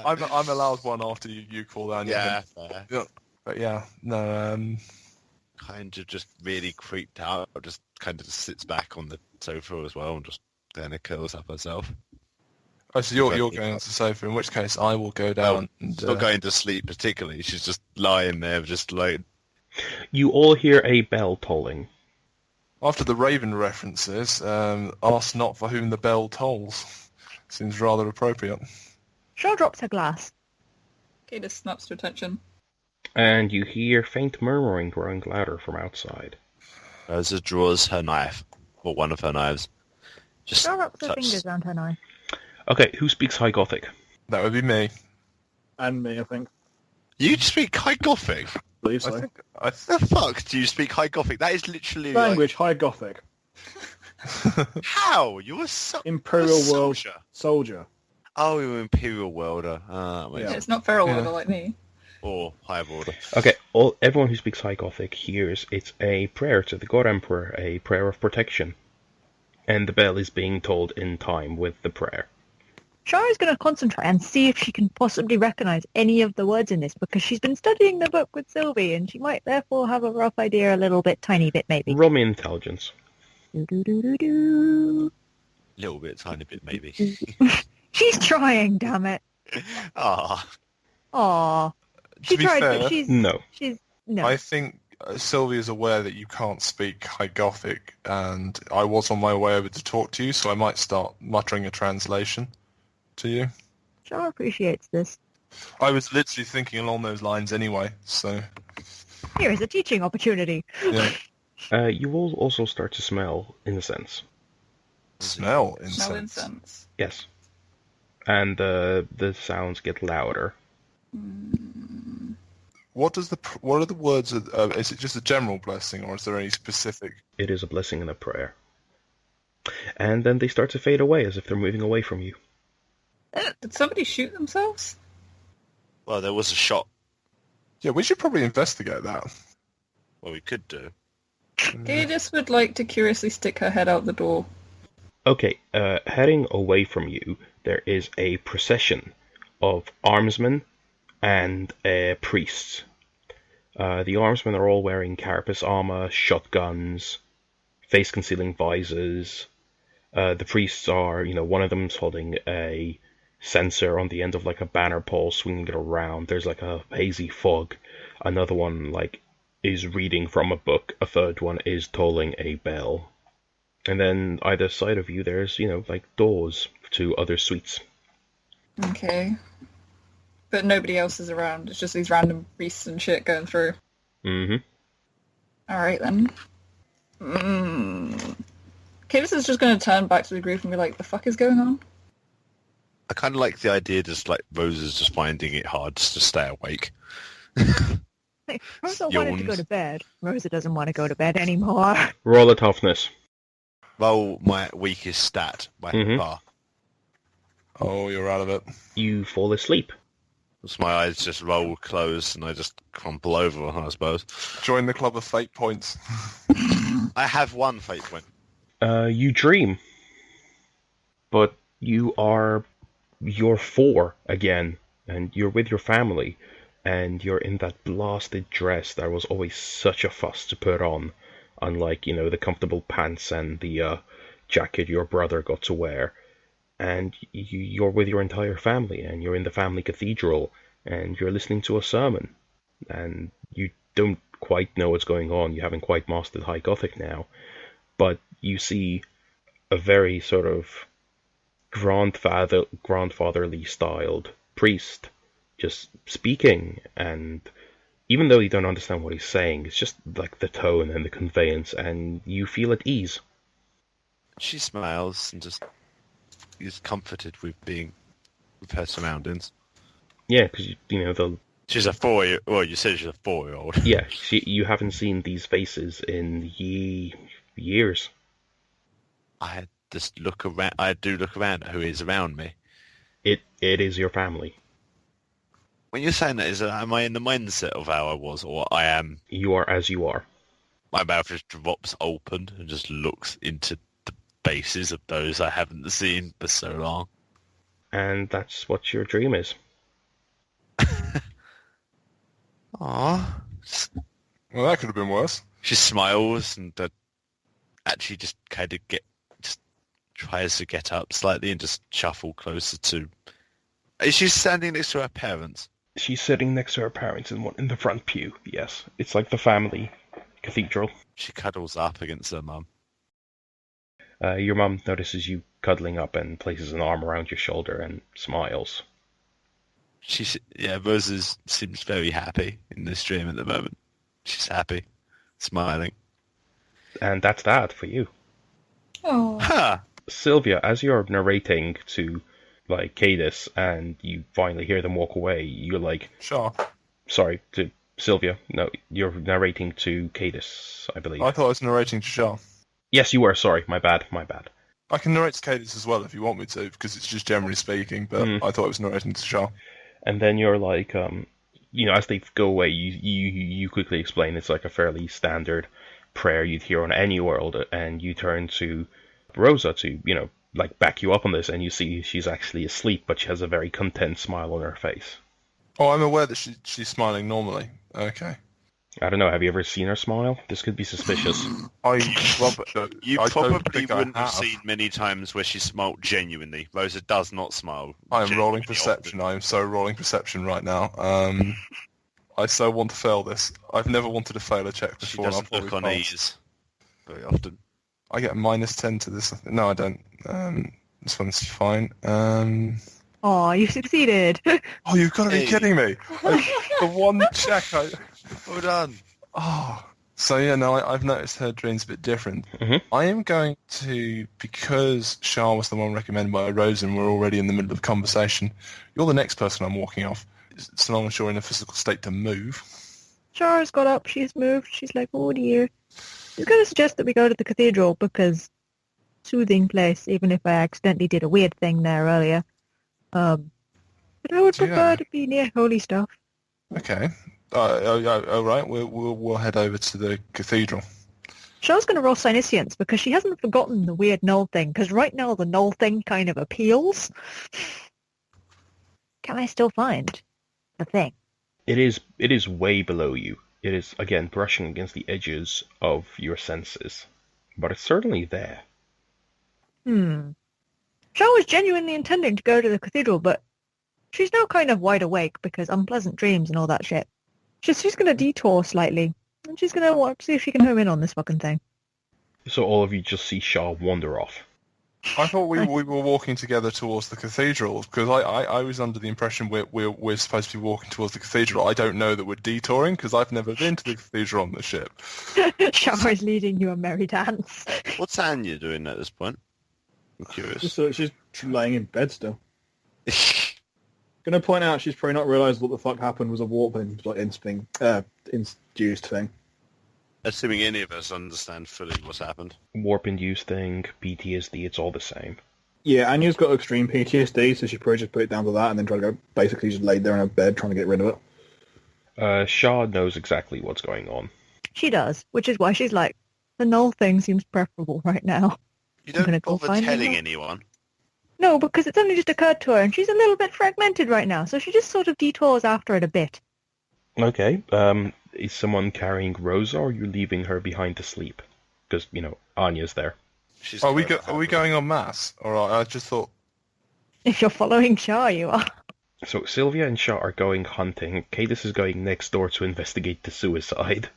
I'm allowed one after you call Anya. Yeah, him. fair. Yeah. But yeah, no. Kind of just really creeped out. Just kind of just sits back on the sofa as well and just then it curls up herself. Oh, so you're going on to the sofa. In which case, I will go down. She's not going to sleep particularly. She's just lying there, just like. You all hear a bell tolling. After the Raven references, ask not for whom the bell tolls. Seems rather appropriate. Shaw drops her glass. Kadis snaps to attention. And you hear faint murmuring growing louder from outside. Rosa draws her knife, or one of her knives. Just Shaw wraps her touch. fingers around her knife. Okay, who speaks High Gothic? That would be me. And me, I think. You speak High Gothic? I believe so. The fuck do you speak High Gothic? That is literally Language, High Gothic. How? You're a Imperial you're a World soldier. soldier. Oh, you're an Imperial Worlder. Yeah. It's not feral Yeah. order like me. Or High Border. Okay, everyone who speaks High Gothic hears it's a prayer to the God Emperor, a prayer of protection. And the bell is being tolled in time with the prayer. Shaw is going to concentrate and see if she can possibly recognise any of the words in this, because she's been studying the book with Sylvie, and she might therefore have a rough idea, a little bit, tiny bit maybe. Roll me intelligence. Do-do-do-do-do. Little bit, tiny bit, maybe. She's trying, damn it. Ah, Aww. To She be tried, fair, but she's... No. No. I think Sylvie is aware that you can't speak High Gothic, and I was on my way over to talk to you, so I might start muttering a translation to you. Shaw appreciates this. I was literally thinking along those lines anyway, so Here is a teaching opportunity. yeah. You will also start to smell incense. Smell incense. Smell incense. Yes. And the sounds get louder. What are the words? Is it just a general blessing, or is there any specific? It is a blessing and a prayer. And then they start to fade away as if they're moving away from you. Did somebody shoot themselves? well, there was a shot. Yeah, we should probably investigate that. Well, we could do. Kadis would like to curiously stick her head out the door. Okay, heading away from you, there is a procession of armsmen and priests. The armsmen are all wearing carapace armor, shotguns, face-concealing visors. The priests are, one of them's holding a censer on the end of like a banner pole, swinging it around. There's like a hazy fog. Another one is reading from a book. A third one is tolling a bell. And then either side of you, there's doors to other suites. Okay. But nobody else is around. It's just these random priests and shit going through. Mm-hmm. Alright then. Kadis is just going to turn back to the group and be like, the fuck is going on? I kind of like the idea, just like Rosa's just finding it hard just to stay awake. Rosa wanted to go Yawns. to bed. Rosa doesn't want to go to bed anymore. Roll a toughness. Roll my weakest stat by far. Oh, you're out of it. You fall asleep. So my eyes just roll closed and I just crumple over, I suppose. Join the club of fate points. I have one fate point. You dream. But you're 4 again, and you're with your family, and you're in that blasted dress that was always such a fuss to put on, unlike, the comfortable pants and the jacket your brother got to wear. And you're with your entire family, and you're in the family cathedral, and you're listening to a sermon, and you don't quite know what's going on. You haven't quite mastered High Gothic now, but you see a very sort of grandfatherly styled priest just speaking, and even though you don't understand what he's saying, it's just like the tone and the conveyance, and you feel at ease. She smiles and just is comforted with being with her surroundings. Yeah, because She's a 4-year. Well, you said she's a 4-year-old. yeah, you haven't seen these faces in years. I just look around. I do look around at who is around me. It is your family. When you're saying that, am I in the mindset of how I was, or I am? You are as you are. My mouth just drops open and just looks into the faces of those I haven't seen for so long. And that's what your dream is. Aww. Well, that could have been worse. She smiles and actually just kind of tries to get up slightly and just shuffle closer to... Is she standing next to her parents? She's sitting next to her parents in the front pew, yes. It's like the family cathedral. She cuddles up against her mum. Your mum notices you cuddling up and places an arm around your shoulder and smiles. Rosa seems very happy in this dream at the moment. She's happy, smiling. And that's that for you. Oh. Huh. Sylvia, as you're narrating to, like, Kadis, and you finally hear them walk away, you're like... Sure. Sorry, to Sylvia. No, you're narrating to Kadis, I believe. I thought I was narrating to Shah. Yes, you were. Sorry, my bad. I can narrate to Kadis as well if you want me to, because it's just generally speaking, but I thought I was narrating to Shah. And then you're like, as they go away, you quickly explain it's like a fairly standard prayer you'd hear on any world, and you turn to Rosa to, like back you up on this, and you see she's actually asleep, but she has a very content smile on her face. Oh, I'm aware that she's smiling normally. Okay. I don't know, have you ever seen her smile? This could be suspicious. You I probably wouldn't have have seen many times where she smiled genuinely. Rosa does not smile. I am rolling genuinely perception. often. I am so rolling perception right now. I so want to fail this. I've never wanted to fail a check She before. and I'll doesn't look probably on pass. ease very often. I get a -10 to this. No, I don't. This one's fine. Oh, you succeeded. Oh, you've got to be Hey. kidding me! The one check I... Well done. Oh, so yeah, no, I've noticed her dream's a bit different. Mhm. I am going to, because Shah was the one recommended by Rosa and we're already in the middle of the conversation, you're the next person I'm walking off, so long as you're in a physical state to move. Shara's got up, she's moved, she's like, oh dear. She's going to suggest that we go to the cathedral because soothing place, even if I accidentally did a weird thing there earlier. But I would Do prefer that. to be near holy stuff. Okay. All right, we'll head over to the cathedral. Shara's going to roll Psyniscience because she hasn't forgotten the weird null thing, because right now the null thing kind of appeals. Can I still find the thing? It is way below you. It is, again, brushing against the edges of your senses. But it's certainly there. Shara was genuinely intending to go to the cathedral, but she's now kind of wide awake because unpleasant dreams and all that shit. She's going to detour slightly, and she's going to see if she can home in on this fucking thing. So all of you just see Shaw wander off. I thought we were walking together towards the cathedral, because I was under the impression we're supposed to be walking towards the cathedral. I don't know that we're detouring, because I've never been to the cathedral on the ship. Shara is leading you a merry dance. What's Anya doing at this point? I'm curious. She's laying in bed still. Gonna point out she's probably not realised what the fuck happened was a warp induced thing. Assuming any of us understand fully what's happened. Warp-induced thing, PTSD, it's all the same. Yeah, Anya's got extreme PTSD, so she probably just put it down to that and then tried to go basically just laid there in her bed trying to get rid of it. Shaw knows exactly what's going on. She does, which is why she's like, the null thing seems preferable right now. You I'm gonna don't go bother find telling her. anyone. No, because it's only just occurred to her, and she's a little bit fragmented right now, so she just sort of detours after it a bit. Okay, is someone carrying Rosa, or are you leaving her behind to sleep? Because, Anya's there. She's Are we going en masse? All right, I just thought... If you're following Shah, you are. So Sylvia and Shaw are going hunting. Kadis is going next door to investigate the suicide.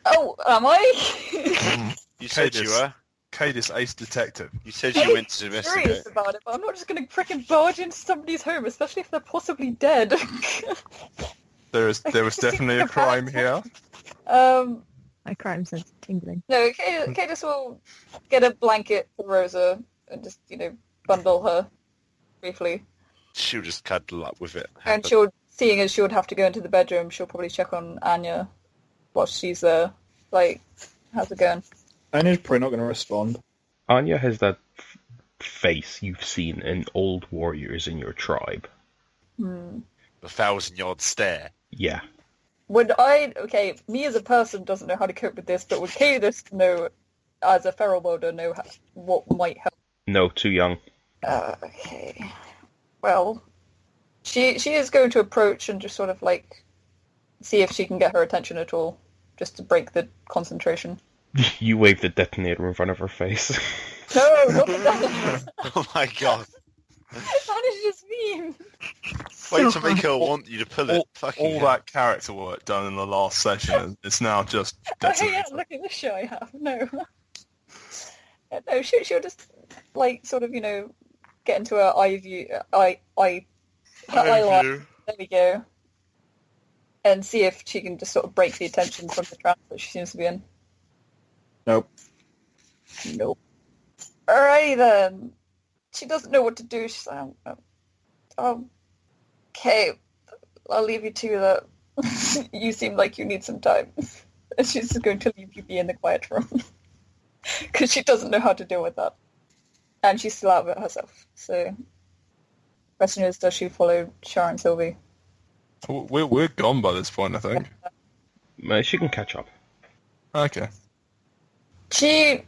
Oh, am I? You said you were. Kadis, ace detective. You said you went to investigate. Curious about it, but I'm not just going to frickin' barge into somebody's home, especially if they're possibly dead. There was definitely a crime here. My crime sense is tingling. No, Kadis will get a blanket for Rosa and just, bundle her briefly. She'll just cuddle up with it. And seeing as she would have to go into the bedroom, she'll probably check on Anya while she's there. Like, how's it going? Anya's probably not going to respond. Anya has that face you've seen in old warriors in your tribe. The 1,000-yard stare. Yeah. Me as a person doesn't know how to cope with this, but would Kadis know, as a feral welder, know what might help? No, too young. Okay. Well, she is going to approach and just sort of like see if she can get her attention at all, just to break the concentration. You wave the detonator in front of her face. No, not that. Oh my god. That is just mean. Wait to make her want you to pull it. All that character work done in the last session, it's now just detonator. Yeah, look at the show I have. No. No, she'll just, like, sort of, get into her eye view, eye line. There we go. And see if she can just sort of break the attention from the trance that she seems to be in. Nope. Alrighty then. She doesn't know what to do. She's like, okay, I'll leave you to that. You seem like you need some time. And she's just going to leave you be in the quiet room. Because she doesn't know how to deal with that. And she's still out of it herself. So, the question is, does she follow Shar and Sylvie? We're gone by this point, I think. She can catch up. Okay. She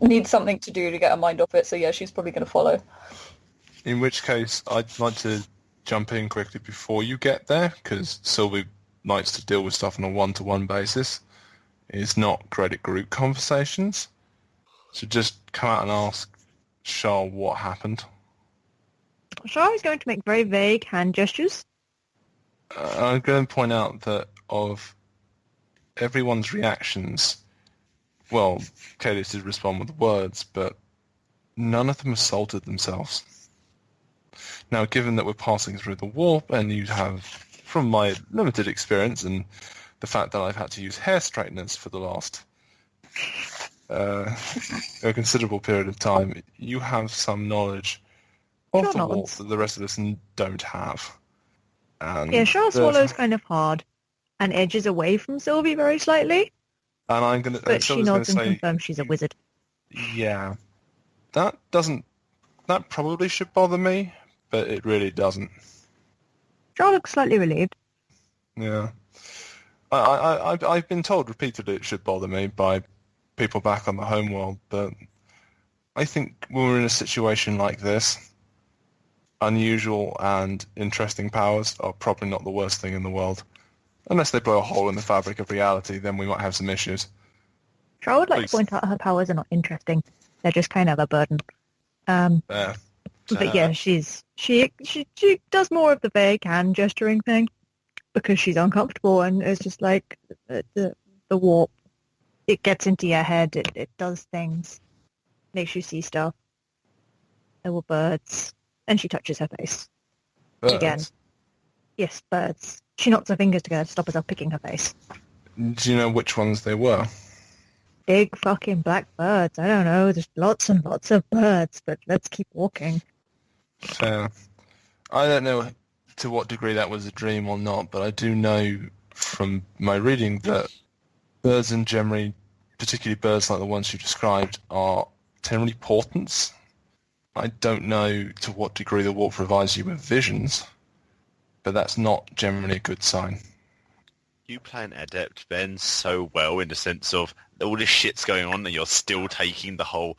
needs something to do to get her mind off it, so yeah, she's probably going to follow. In which case, I'd like to jump in quickly before you get there, because Sylvie likes to deal with stuff on a one-to-one basis. It's not great at group conversations. So just come out and ask Shar what happened. Shar is going to make very vague hand gestures. I'm going to point out that of everyone's reactions, well, Kadis did respond with words, but none of them assaulted themselves. Now, given that we're passing through the warp, and you have, from my limited experience and the fact that I've had to use hair straighteners for the last a considerable period of time, you have some knowledge of the warp that the rest of us don't have. And yeah, Shar swallows kind of hard and edges away from Sylvie very slightly. And I'm going to, but she nods and confirms she's a wizard. Yeah, that probably should bother me, but it really doesn't. Shar looks slightly relieved. Yeah, I've been told repeatedly it should bother me by people back on the homeworld, but I think when we're in a situation like this, unusual and interesting powers are probably not the worst thing in the world. Unless they blow a hole in the fabric of reality, then we might have some issues. Shar would like to point out her powers are not interesting. They're just kind of a burden. But yeah, she does more of the vague hand gesturing thing because she's uncomfortable, and it's just like the warp. It gets into your head. It does things, makes you see stuff. There were birds, and she touches her face. Birds? Again. Yes, birds. She knocks her fingers together to stop herself picking her face. Do you know which ones they were? Big fucking black birds. I don't know. There's lots and lots of birds, but let's keep walking. Fair. I don't know to what degree that was a dream or not, but I do know from my reading that birds in generally, particularly birds like the ones you described, are generally portents. I don't know to what degree the warp provides you with visions, but that's not generally a good sign. You play an adept, Ben, so well in the sense of all this shit's going on and you're still taking the whole,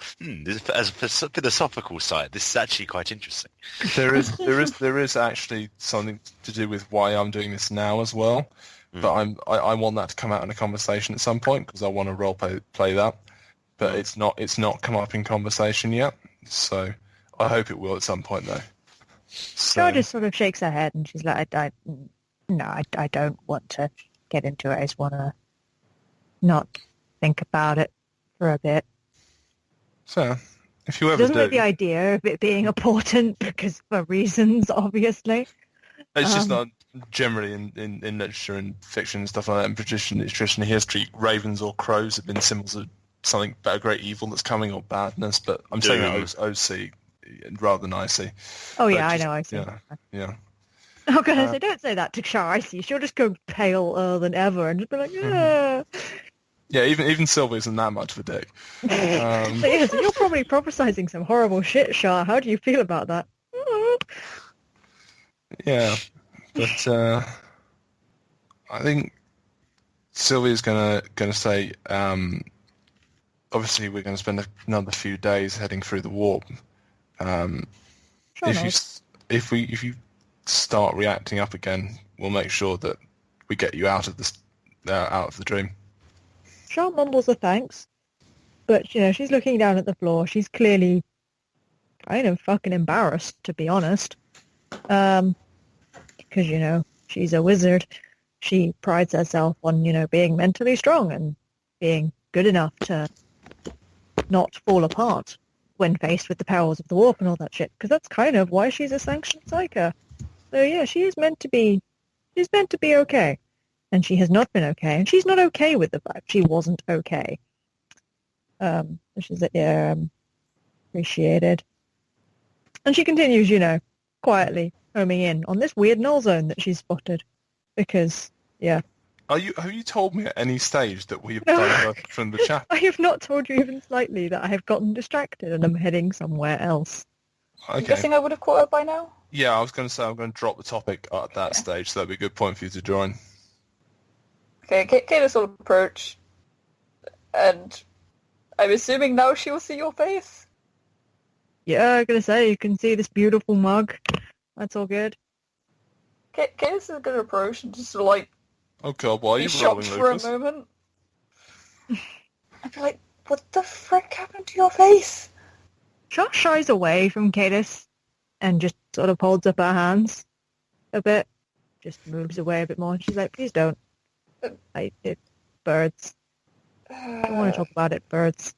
as a philosophical side, this is actually quite interesting. There is actually something to do with why I'm doing this now as well, but I want that to come out in a conversation at some point because I want to role play that, but it's not come up in conversation yet, so I hope it will at some point though. Shar just sort of shakes her head and she's like, I don't want to get into it. I just want to not think about it for a bit. So, if you ever doesn't do... like the idea of it being a portent because for reasons, obviously. It's just not generally in literature and fiction and stuff like that, in traditional history, ravens or crows have been symbols of something, a great evil that's coming or badness, but I'm saying that OC rather than IC. Oh yeah, I know, I see. Yeah. Oh goodness, I don't say that to Shar. I see. She'll just go paler than ever and just be like, yeah. Yeah, even Sylvie isn't that much of a dick. So yeah, so you're probably prophesizing some horrible shit, Shar. How do you feel about that? Yeah, But I think Sylvia's gonna say, obviously we're going to spend another few days heading through the warp. Sure If you start reacting up again, we'll make sure that we get you out of the dream. Shaw mumbles a thanks, but she's looking down at the floor. She's clearly kind of fucking embarrassed, to be honest. Because she's a wizard. She prides herself on being mentally strong and being good enough to not fall apart when faced with the powers of the warp and all that shit. Because that's kind of why she's a sanctioned psyker. So yeah, she's meant to be okay. And she has not been okay. And she's not okay with the fact she wasn't okay. She's like, yeah, appreciated. And she continues, quietly homing in on this weird null zone that she's spotted. Because, yeah. Have you told me at any stage that we have diverted from the chat? I have not told you even slightly that I have gotten distracted and I'm heading somewhere else. Okay. I'm guessing I would have caught up by now. Yeah, I was going to say I'm going to drop the topic at that stage, so that'd be a good point for you to join. Okay, Kadis will approach, and I'm assuming now she will see your face. Yeah, I'm going to say, you can see this beautiful mug. That's all good. Kadis is going to approach and just sort of like Oh god, why are be you shocked rolling, for a Lukasz? moment. I'd be like, what the frick happened to your face? Shaw shies away from Kadis and just sort of holds up her hands a bit. Just moves away a bit more. She's like, please don't. Birds. I don't want to talk about it, birds.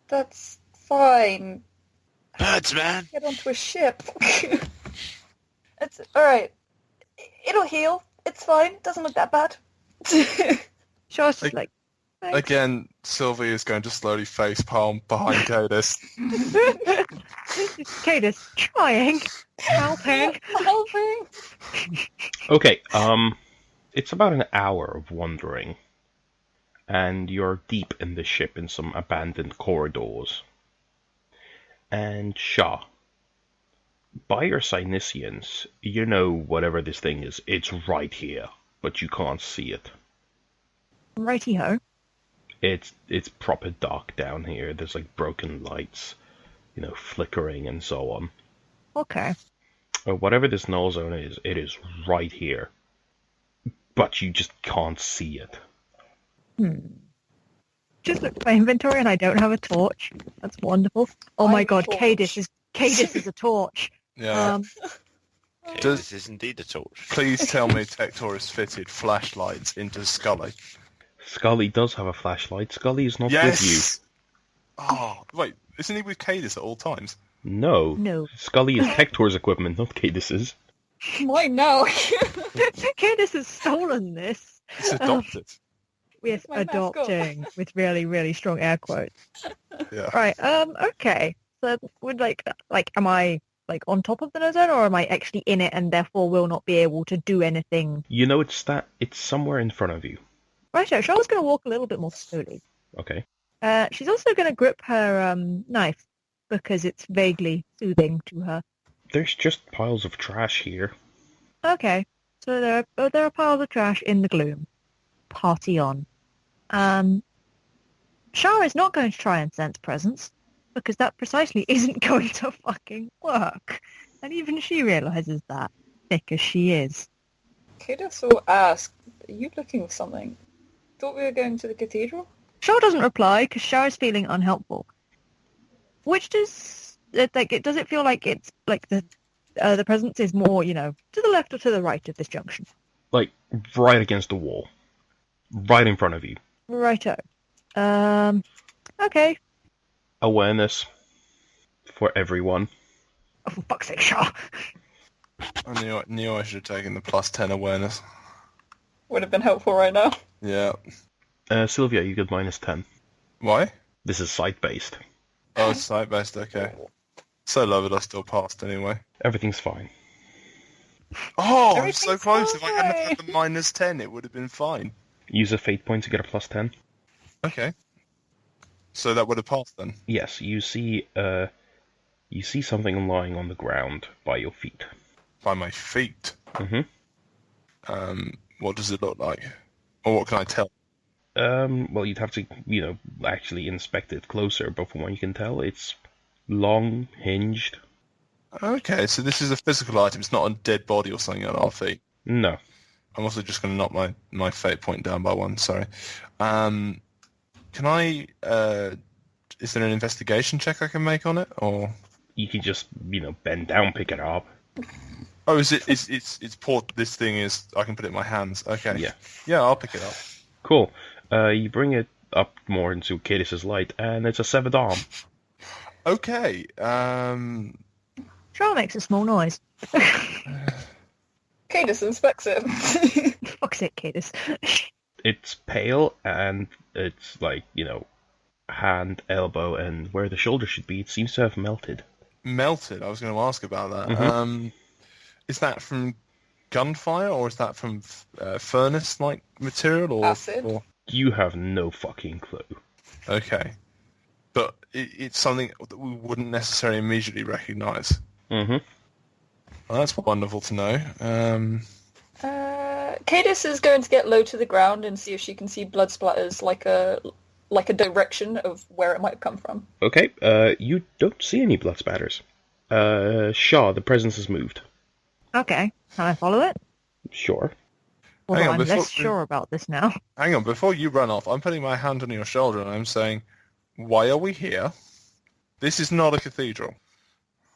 That's fine. Birds, man. Get onto a ship. It's alright. It'll heal. It's fine. Doesn't look that bad. Shaw's just like, thanks. Again, Sylvie is going to slowly face palm behind Kadis. Kadis, trying, helping. Okay, it's about an hour of wandering, and you're deep in the ship in some abandoned corridors. And Shaw, by your Cynicians, whatever this thing is, it's right here, but you can't see it. Righty-ho. It's proper dark down here. There's like broken lights, flickering and so on. Okay. Whatever this null zone is, it is right here. But you just can't see it. Just looked at my inventory and I don't have a torch. That's wonderful. Oh my god, Kadis is a torch. Yeah. This is indeed a torch. Please tell me Tector has fitted flashlights into Scully. Scully does have a flashlight. Scully is not Yes! with you. Oh, wait, isn't he with Kadis at all times? No. Scully is Tector's equipment, not Kadis's. Mine now. Kadis has stolen this. It's adopted. With My mascot. adopting, with really, really strong air quotes. Yeah. Right, okay. So would am I on top of the null zone, or am I actually in it and therefore will not be able to do anything? It's somewhere in front of you. Right, so Charlotte's going to walk a little bit more slowly. Okay. She's also going to grip her knife because it's vaguely soothing to her. There's just piles of trash here. Okay, so there are piles of trash in the gloom. Party on. Shah is not going to try and sense presence because that precisely isn't going to fucking work. And even she realizes that, thick as she is. Kadis will ask, are you looking for something? Thought we were going to the cathedral? Shah doesn't reply because Shah is feeling unhelpful. Which does it feel like it's like the presence is more, to the left or to the right of this junction? Like, right against the wall. Right in front of you. Righto. Okay. Awareness. For everyone. Oh, for fuck's sake, Shah. I knew I should have taken the +10 awareness. Would have been helpful right now. Yeah. Sylvia, you get -10. Why? This is sight-based. Oh, it's sight-based, okay. So low that I still passed anyway. Everything's fine. Oh, I'm so Everything's close. If I hadn't fine. had the -10, it would have been fine. Use a fate point to get a +10. Okay. So that would have passed then? Yes, you see something lying on the ground by your feet. By my feet. Mm-hmm. What does it look like? Or what can I tell? Well, you'd have to, actually inspect it closer, but from what you can tell, it's long, hinged. Okay, so this is a physical item. It's not a dead body or something on our feet. No. I'm also just going to knock my fate point down by 1, sorry. Can I... is there an investigation check I can make on it, or...? You can just, bend down, pick it up. Oh, is it? It's port. This thing is. I can put it in my hands. Okay. Yeah. Yeah, I'll pick it up. Cool. You bring it up more into Kadis' light, and it's a severed arm. Okay. Shaw makes a small noise. Kadis inspects it. Fuck's it, Kadis. It's pale, and it's hand, elbow, and where the shoulder should be, it seems to have melted. Melted? I was going to ask about that. Mm-hmm. Is that from gunfire, or is that from furnace-like material, or acid? Or... You have no fucking clue. Okay. But it's something that we wouldn't necessarily immediately recognise. Mm-hmm. Well, that's wonderful to know. Kadis is going to get low to the ground and see if she can see blood splatters, like a direction of where it might have come from. Okay, you don't see any blood spatters. Shaw, the presence has moved. Okay, can I follow it? Sure. Although I'm less sure about this now. Hang on, before you run off, I'm putting my hand on your shoulder and I'm saying, why are we here? This is not a cathedral.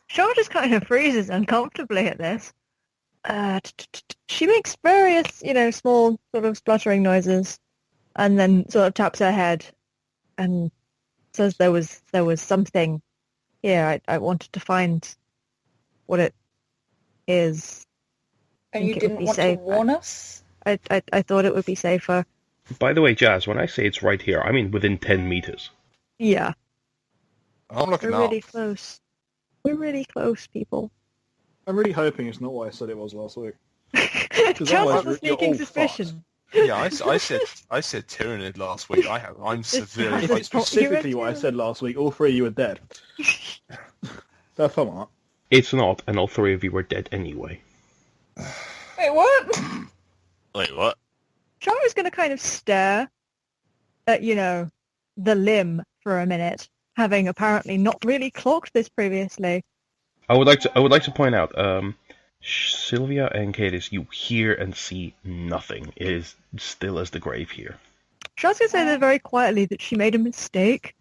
Shaw just kind of freezes uncomfortably at this. She makes various, small sort of spluttering noises, and then sort of taps her head and says there was something here. I wanted to find what it is. And you didn't want to warn us? I thought it would be safer. By the way, Jazz, when I say it's right here, I mean within 10 meters. Yeah. I'm looking We're really close. We're really close, people. I'm really hoping it's not what I said it was last week. Charles has a sneaking suspicion. Yeah, I said Tyrannid last week. I'm severely... If it's specifically what I said last week, all three of you are dead. So come on. It's not, and all three of you were dead anyway. Wait, what? Wait, what? Charles is going to kind of stare at, the limb for a minute, having apparently not really clocked this previously. I would like to point out, Sylvia and Kadis, you hear and see nothing. It is still as the grave here. Charles going to say there very quietly that she made a mistake,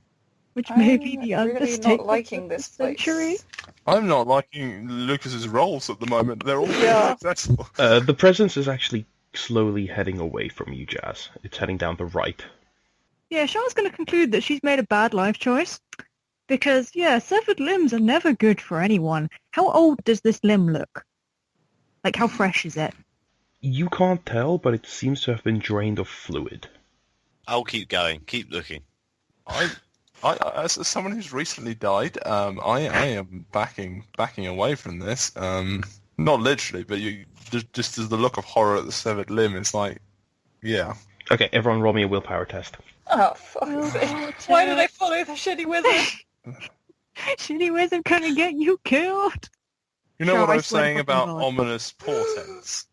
which may be the really understatement not liking this century. I'm not liking Lucas's roles at the moment. They're all successful. The presence is actually slowly heading away from you, Jazz. It's heading down the right. Yeah, Charlotte's going to conclude that she's made a bad life choice. Because, severed limbs are never good for anyone. How old does this limb look? Like, how fresh is it? You can't tell, but it seems to have been drained of fluid. I'll keep going. Keep looking. I as someone who's recently died, I am backing away from this. Not literally, but just as the look of horror at the severed limb, it's like, yeah. Okay, everyone roll me a willpower test. Oh, fuck's sake. Why did I follow the shitty wizard? Shitty wizard gonna get you killed. You know what I was saying about ominous portents?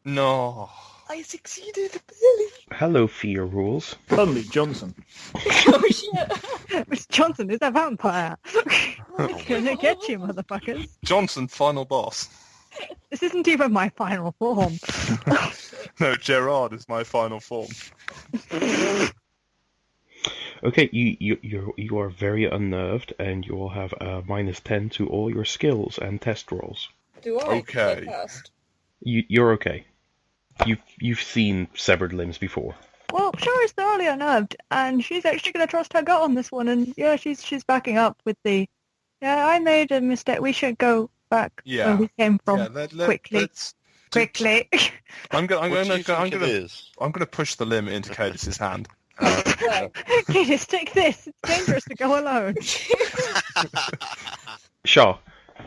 No. I succeeded, barely. Hello, fear rules. Suddenly, Johnson. Oh, shit. Miss Johnson is a vampire. It's gonna get you, motherfuckers. Johnson, final boss. This isn't even my final form. No, Gerard is my final form. Okay, you are very unnerved, and you will have a -10 to all your skills and test rolls. Do I? Okay. You're okay. You've seen severed limbs before. Well, Shara is thoroughly unnerved, and she's actually going to trust her gut on this one, and she's backing up with the, I made a mistake. We should go back where we came from quickly. Quickly. I'm gonna push the limb into Kadis' hand. Kadis, take this. It's dangerous to go alone. Shaw,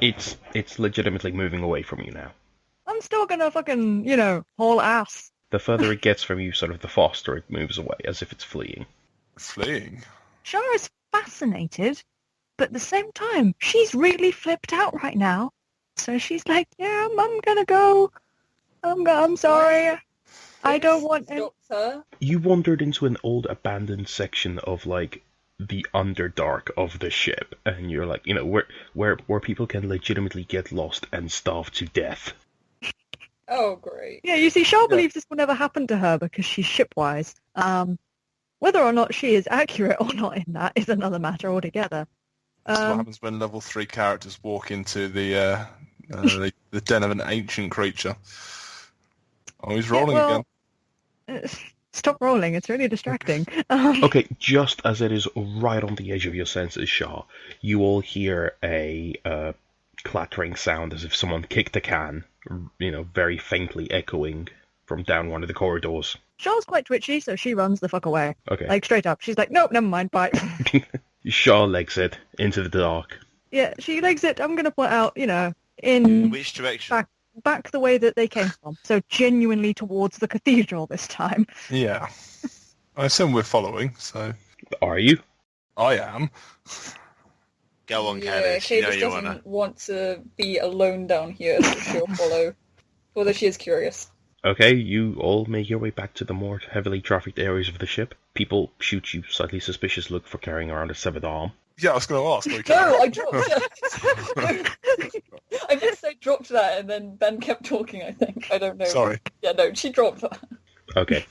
it's legitimately moving away from you now. I'm still gonna fucking, haul ass. The further it gets from you, sort of the faster it moves away, as if it's fleeing. Fleeing? Shara's fascinated, but at the same time, she's really flipped out right now. So she's like, yeah, I'm gonna go. I'm sorry. I don't want to. Doctor. You wandered into an old abandoned section of, like, the Underdark of the ship, and you're like, you know, where people can legitimately get lost and starve to death. Oh, great. Yeah, you see, Shaw believes this will never happen to her because she's shipwise. Whether or not she is accurate or not in that is another matter altogether. This is what happens when level 3 characters walk into the den of an ancient creature. Oh, he's rolling again. Stop rolling, it's really distracting. Okay, just as it is right on the edge of your senses, Shaw, you all hear a clattering sound as if someone kicked a can, you know, very faintly echoing from down one of the corridors. Shaw's quite twitchy, so she runs the fuck away. Okay. Like, straight up. She's like, nope, never mind, bye. Shaw legs it into the dark. Yeah, she legs it, I'm going to point out, you know, in Which direction? back the way that they came from. So genuinely towards the cathedral this time. Yeah. I assume we're following, so... Are you? I am. Go on, Yeah, Kadis. You know Kadis you doesn't wanna. want to be alone down here, so she'll follow. Although she is curious. Okay, you all make your way back to the more heavily trafficked areas of the ship. People shoot you slightly suspicious look for carrying around a severed arm. Yeah, I was going to ask. Like, No, I dropped it. I missed I dropped that, and then Ben kept talking, I think. I don't know. Sorry. Yeah, no, she dropped that. Okay.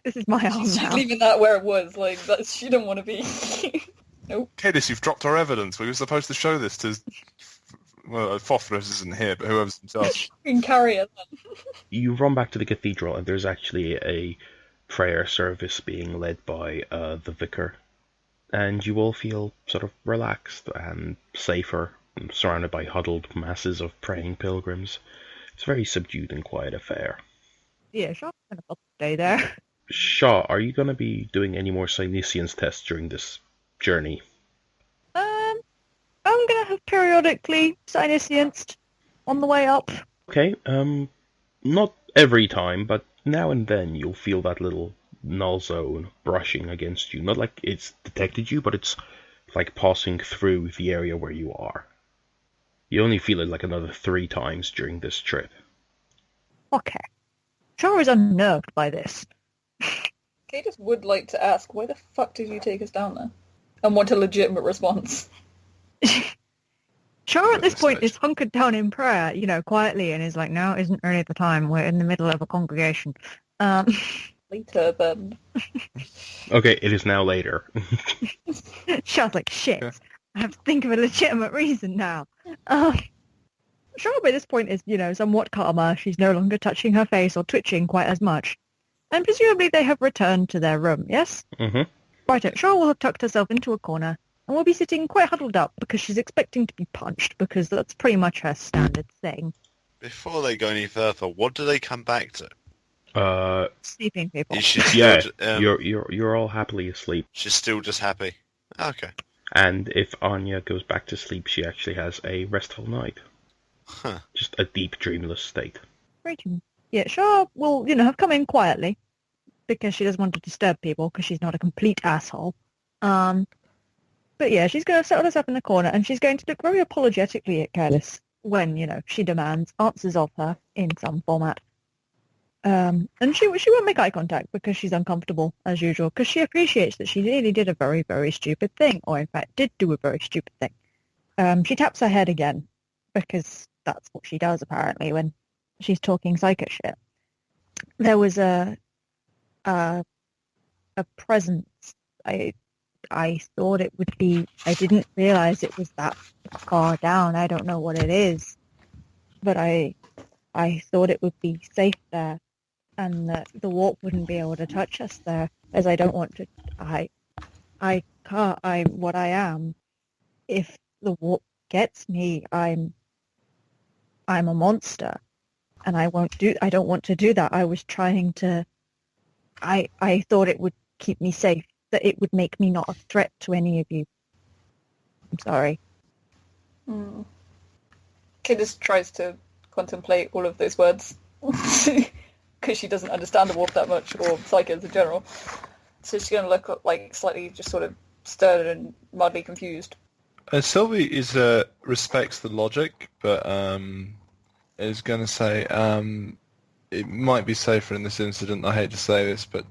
This is my arm She's now. leaving that where it was. Like, that she didn't want to be. Nope. Kadis, you've dropped our evidence. We were supposed to show this to... Well, Fothros isn't here, but whoever's himself. You can carry it then. You run back to the cathedral, and there's actually a prayer service being led by the vicar. And you all feel sort of relaxed and safer, surrounded by huddled masses of praying pilgrims. It's a very subdued and quiet affair. Yeah, Shaw's going to stay there. Shaw, are you going to be doing any more Silesians tests during this journey? I'm going to have periodically Sinusienced on the way up. Okay, not every time, but now and then you'll feel that little null zone brushing against you. Not like it's detected you, but it's like passing through the area where you are. You only feel it like another 3 times during this trip. Okay. Shaw is unnerved by this. Kadis would like to ask, why the fuck did you take us down there? And want a legitimate response. Shaw at this point is hunkered down in prayer, you know, quietly, and is like, now isn't really the time. We're in the middle of a congregation. Later, then. Okay, it is now later. Shaw's like, shit. Okay. I have to think of a legitimate reason now. Shaw by this point is, you know, somewhat calmer. She's no longer touching her face or twitching quite as much. And presumably they have returned to their room, yes? Mm-hmm. Righto, Shaw will have tucked herself into a corner and will be sitting quite huddled up because she's expecting to be punched, because that's pretty much her standard thing. Before they go any further, what do they come back to? Sleeping people. Is she still, Yeah, you're all happily asleep. she's still just happy. Okay. And if Anya goes back to sleep, she actually has a restful night. Huh. Just a deep, dreamless state. Right. Yeah, Shaw will, you know, have come in quietly because she doesn't want to disturb people because she's not a complete asshole. But yeah, she's going to settle herself in the corner and she's going to look very apologetically at Kadis when, you know, she demands answers of her in some format. And she won't make eye contact because she's uncomfortable, as usual, because she appreciates that she really did a very, very stupid thing, or in fact did do a very stupid thing. She taps her head again because that's what she does, apparently, when she's talking psycho shit. There was a presence. I thought it would be... I didn't realize it was that far down. I don't know what it is. But I thought it would be safe there, and that the warp wouldn't be able to touch us there, as I don't want to... I can't... I'm what I am. If the warp gets me, I'm a monster, and I don't want to do that. I was trying to... I thought it would keep me safe, that it would make me not a threat to any of you. I'm sorry. Kadis tries to contemplate all of those words because she doesn't understand the warp that much, or psychos in general. So she's going to look like slightly just sort of stirred and mildly confused. Sylvie respects the logic, but is going to say it might be safer in this incident. I hate to say this, but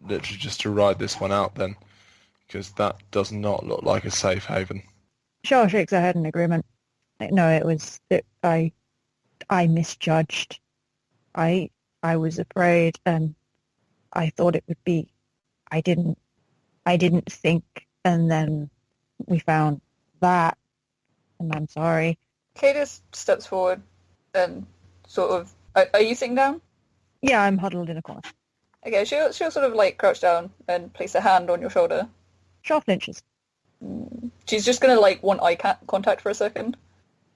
literally just to ride this one out then, because that does not look like a safe haven. Shaw shakes her head in agreement. No, I misjudged. I was afraid, and I thought it would be. I didn't think, and then we found that, and I'm sorry. Kadis steps forward and sort of... Are you sitting down? Yeah, I'm huddled in a corner. Okay, she'll sort of like crouch down and place a hand on your shoulder. Shaw flinches. She's just going to like want eye contact for a second,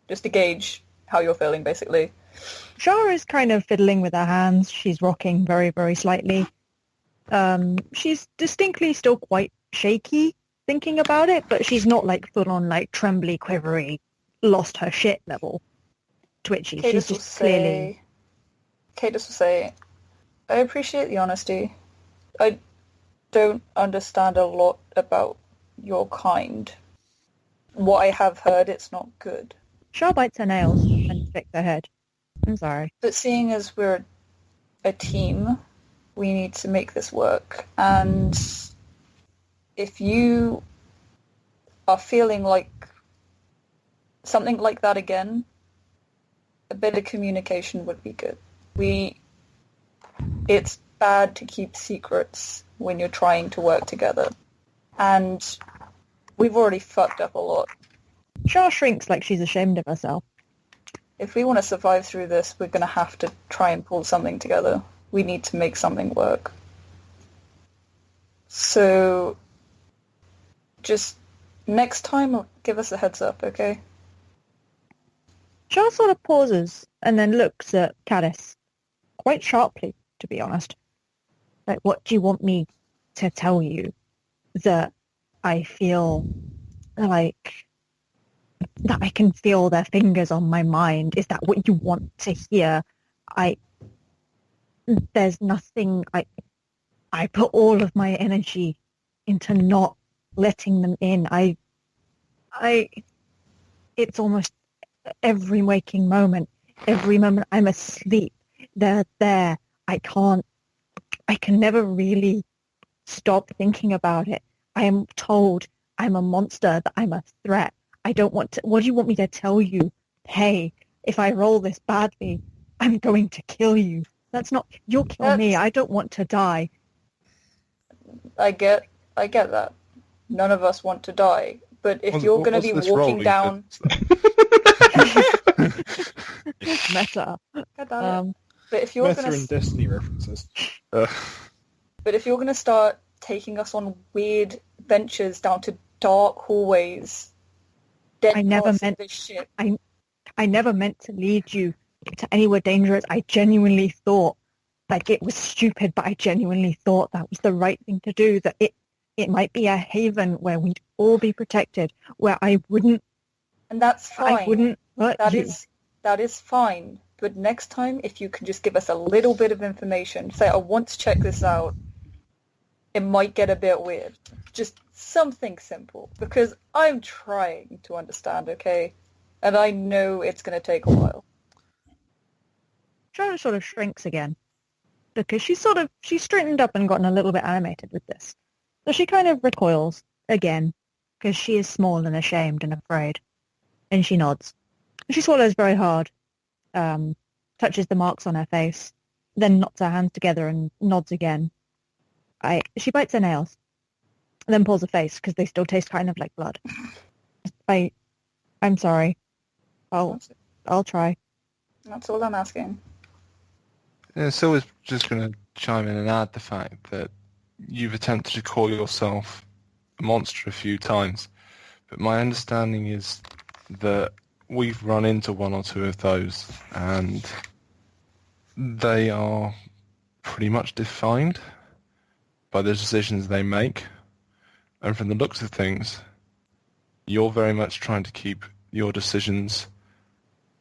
just to gauge how you're feeling, basically. Shaw is kind of fiddling with her hands. She's rocking very, very slightly. She's distinctly still quite shaky thinking about it, but she's not like full on like trembly, quivery, lost her shit level twitchy. She's just clearly... Kadis will say, I appreciate the honesty. I don't understand a lot about your kind. What I have heard, it's not good. Shaw bites her nails and shakes her head. I'm sorry. But seeing as we're a team, we need to make this work. And if you are feeling like something like that again, a bit of communication would be good. It's bad to keep secrets when you're trying to work together. And we've already fucked up a lot. Shaw shrinks like she's ashamed of herself. If we want to survive through this, we're going to have to try and pull something together. We need to make something work. So, just next time, give us a heads up, okay? Shaw sort of pauses and then looks at Kadis quite sharply, to be honest. Like, what do you want me to tell you? That I feel like that I can feel their fingers on my mind. Is that what you want to hear? There's nothing. I put all of my energy into not letting them in. It's almost every waking moment, every moment I'm asleep, they're there. I can never really stop thinking about it. I am told I'm a monster, that I'm a threat. I don't want to... What do you want me to tell you? Hey, if I roll this badly, I'm going to kill you. That's not... You'll kill me. I don't want to die. I get that. None of us want to die. But if you're going to be walking down... Meta. But if you're Meta going and Destiny references. But if you're going to start taking us on weird ventures down to dark hallways, I never meant to lead you to anywhere dangerous. I genuinely thought like it was stupid, but I genuinely thought that was the right thing to do. That it might be a haven where we'd all be protected, where I wouldn't. And that's fine. I wouldn't hurt you. That is fine. But next time, if you can just give us a little bit of information, say, I want to check this out, it might get a bit weird. Just something simple. Because I'm trying to understand, okay? And I know it's going to take a while. Shadow sort of shrinks again. Because she's straightened up and gotten a little bit animated with this. So she kind of recoils again. Because she is small and ashamed and afraid. And she nods. She swallows very hard. Touches the marks on her face, then knots her hands together and nods again. She bites her nails, then pulls her face because they still taste kind of like blood. I'm sorry. I'll try. That's all I'm asking. Yeah, so I was just going to chime in and add the fact that you've attempted to call yourself a monster a few times, but my understanding is that we've run into one or two of those, and they are pretty much defined by the decisions they make. And from the looks of things, you're very much trying to keep your decisions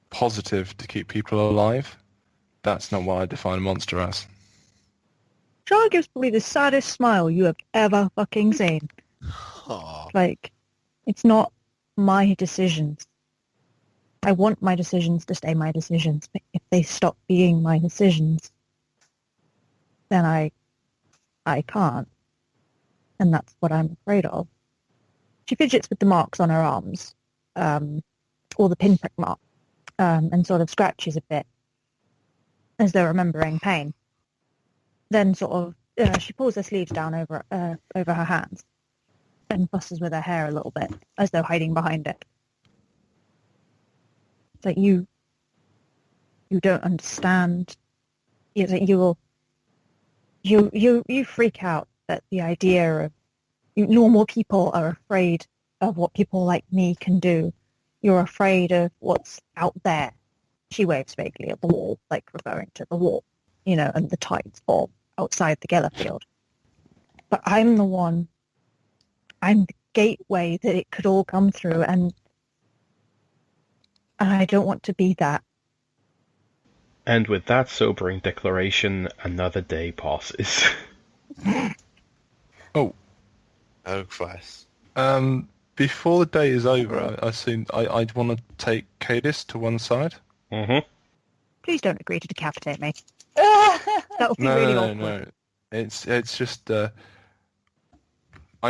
positive to keep people alive. That's not what I define a monster as. Jar gives probably the saddest smile you have ever fucking seen. Aww. Like, it's not my decisions. I want my decisions to stay my decisions, but if they stop being my decisions, then I can't. And that's what I'm afraid of. She fidgets with the marks on her arms, or the pinprick mark, and sort of scratches a bit, as though remembering pain. Then sort of, she pulls her sleeves down over her hands, and fusses with her hair a little bit, as though hiding behind it. It's like, you don't understand. It's like you freak out at the idea of normal people are afraid of what people like me can do. You're afraid of what's out there. She waves vaguely at the wall, like referring to the wall, and the tides fall outside the Geller field. But I'm the gateway that it could all come through, and I don't want to be that. And with that sobering declaration, another day passes. Oh, Christ. Before the day is over, I'd want to take Kadis to one side. Mm-hmm. Please don't agree to decapitate me. That would be really awkward. No. It's just I'm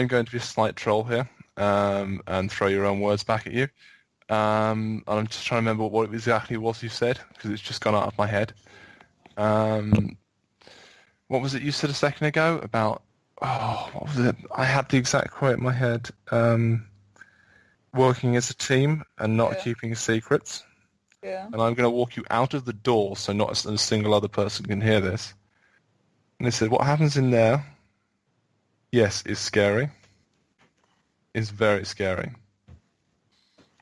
going to be a slight troll here, and throw your own words back at you. And I'm just trying to remember what it exactly was you said, because it's just gone out of my head. What was it you said a second ago about? Oh, what was it? I had the exact quote in my head. Working as a team and not keeping secrets. Yeah. And I'm going to walk you out of the door so not a single other person can hear this. And they said, what happens in there, yes, is scary. Is very scary.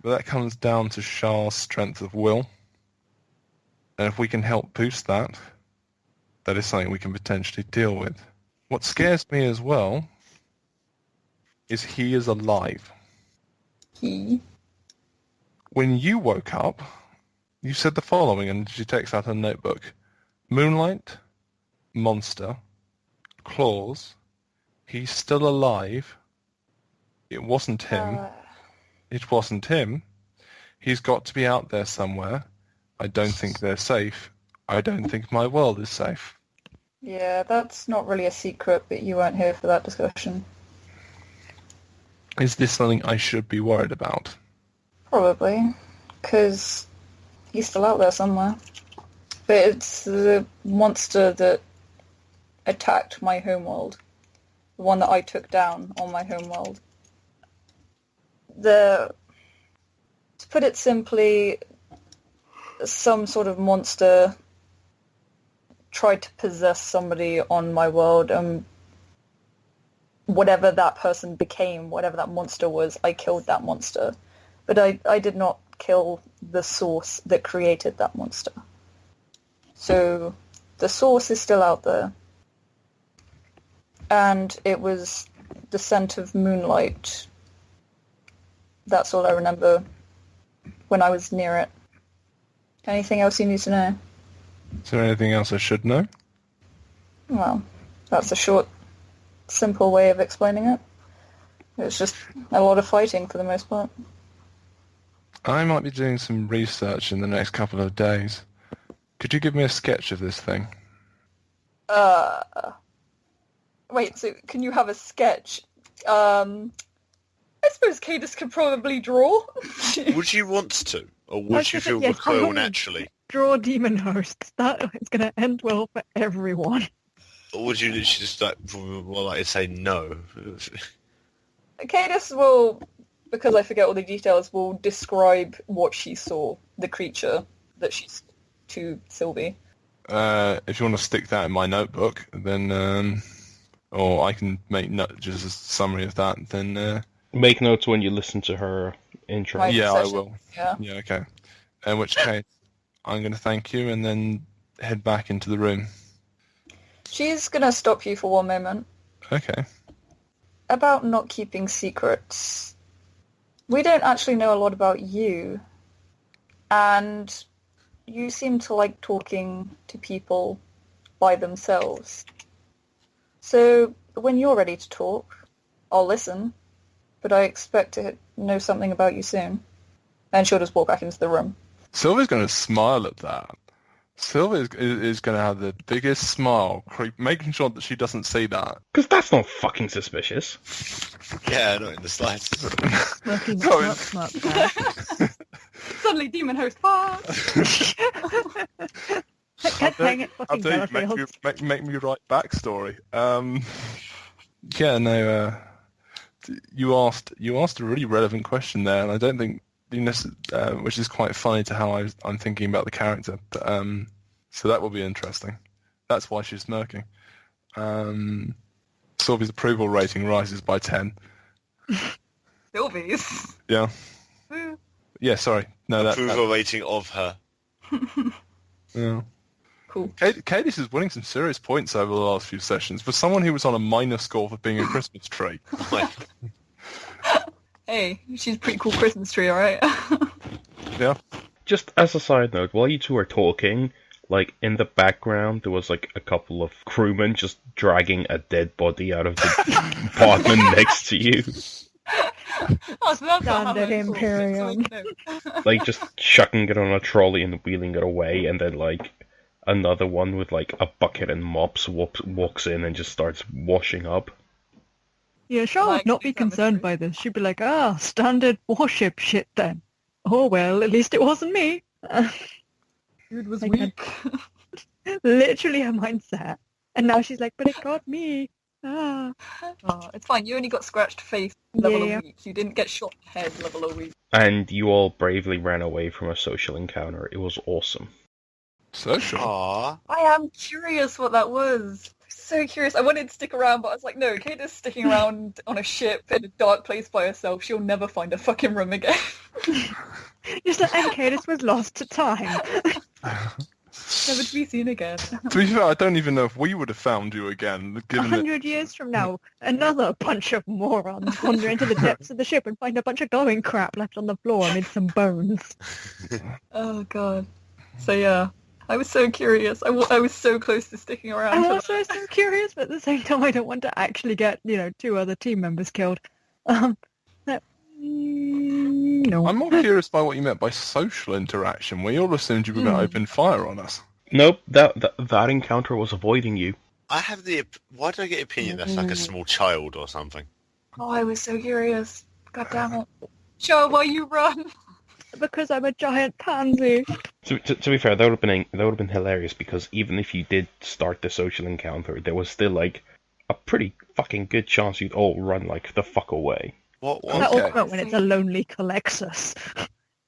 But that comes down to Char's strength of will. And if we can help boost that, that is something we can potentially deal with. What scares me as well is he is alive. He? When you woke up, you said the following, and she takes out her notebook. Moonlight, monster, claws, he's still alive. It wasn't him. It wasn't him. He's got to be out there somewhere. I don't think they're safe. I don't think my world is safe. Yeah, that's not really a secret, but you weren't here for that discussion. Is this something I should be worried about? Probably, because he's still out there somewhere. But it's the monster that attacked my homeworld. The one that I took down on my homeworld. To put it simply, some sort of monster tried to possess somebody on my world, and whatever that person became, whatever that monster was, I killed that monster. But I did not kill the source that created that monster. So the source is still out there. And it was the scent of moonlight. That's all I remember when I was near it. Anything else you need to know? Is there anything else I should know? Well, that's a short, simple way of explaining it. It was just a lot of fighting for the most part. I might be doing some research in the next couple of days. Could you give me a sketch of this thing? Wait, so can you have a sketch? I suppose Kadis could probably draw. Would you want to? Or would you feel yes, recoil naturally? Draw demon hosts. That is going to end well for everyone. Or would you literally just say no? Kadis will, because I forget all the details, will describe what she saw, the creature that she saw to Sylvie. If you want to stick that in my notebook, then, or I can make just a summary of that, then... Make notes when you listen to her intro. Right. Yeah, I Session. will. Yeah. Okay. In which case, I'm going to thank you and then head back into the room. She's going to stop you for one moment. Okay. About not keeping secrets. We don't actually know a lot about you. And you seem to like talking to people by themselves. So when you're ready to talk, I'll listen. but I expect to know something about you soon. And she'll just walk back into the room. Sylvia's going to smile at that. Sylvia is going to have the biggest smile, making sure that she doesn't see that. Because that's not fucking suspicious. Yeah, not in the slightest. Suddenly demon host fuck! Hang it I'll fucking do Battlefield. make me write backstory. Yeah, no. You asked a really relevant question there, and I don't think which is quite funny to how I'm thinking about the character. But, so that will be interesting. That's why she's smirking. Sylvie's approval rating rises by 10. Sylvie's? Yeah. Woo. Yeah, sorry. No, Approval rating of her. Yeah. Cool. Kadis is winning some serious points over the last few sessions for someone who was on a minor score for being a Christmas tree. Hey, she's a pretty cool Christmas tree, alright? Yeah. Just as a side note, while you two are talking, like, in the background, there was, like, a couple of crewmen just dragging a dead body out of the apartment next to you. Oh, so that's not Standard happening. Imperium. Like, just chucking it on a trolley and wheeling it away, and then, like, another one with, like, a bucket and mops walks in and just starts washing up. Yeah, Charlotte would Like, not be is that concerned mystery? by this. She'd be like, standard warship shit then. Oh well, at least it wasn't me. Dude was Like, weak. Literally her mindset. And now she's like, but it got me. Ah. Oh, it's fine, you only got scratched face level Yeah. a week. You didn't get shot head level a week. And you all bravely ran away from a social encounter. It was awesome. Social. Aww. I am curious what that was. So curious. I wanted to stick around, but I was like, no, Kate is sticking around on a ship in a dark place by herself. She'll never find a fucking room again. Just like, and Kadis was lost to time. Never to be seen again. To be fair, I don't even know if we would have found you again, given that 100 years from now, another bunch of morons wander into the depths of the ship and find a bunch of glowing crap left on the floor amid some bones. Oh god. So yeah, I was so curious. I was so close to sticking around. I'm for also so curious, but at the same time, I don't want to actually get, 2 other team members killed. No. I'm more curious by what you meant by social interaction. We all assumed you were going to open fire on us. Nope, that encounter was avoiding you. I have why do I get the opinion that's like a small child or something? Oh, I was so curious. God damn it. Show why you run. Because I'm a giant pansy. To be fair, that would have been hilarious, because even if you did start the social encounter, there was still like a pretty fucking good chance you'd all run like the fuck away. What? That Okay. ultimate when it's a lonely Colexus.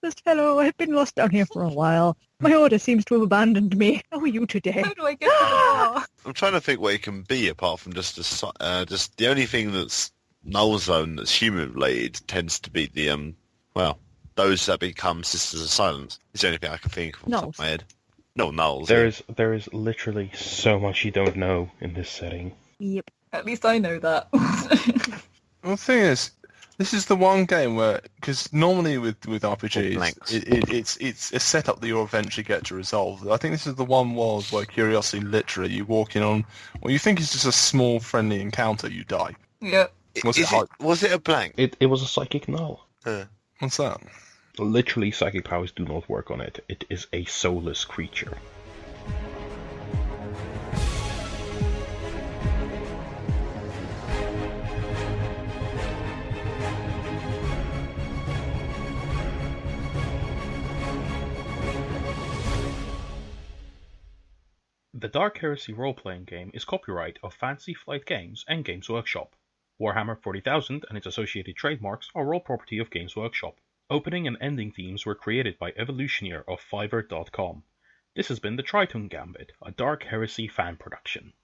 This fellow, I've been lost down here for a while. My order seems to have abandoned me. How are you today? How do I get to the bar? I'm trying to think what it can be apart from just the only thing that's null zone that's human related tends to be the those that become Sisters of Silence. It's the only thing I can think of off the top of my head. No nulls. There is literally so much you don't know in this setting. Yep. At least I know that. Well, the thing is, this is the one game where, because normally with RPGs, blanks. it's a setup that you'll eventually get to resolve. I think this is the one world where curiosity, literally, you walk in on what you think is just a small friendly encounter, you die. Yep. Was it a blank? It was a psychic null. What's that? Literally, psychic powers do not work on it. It is a soulless creature. The Dark Heresy role-playing game is copyright of Fantasy Flight Games and Games Workshop. Warhammer 40,000 and its associated trademarks are all property of Games Workshop. Opening and ending themes were created by Evolutioneer of Fiverr.com. This has been the Tritone Gambit, a Dark Heresy fan production.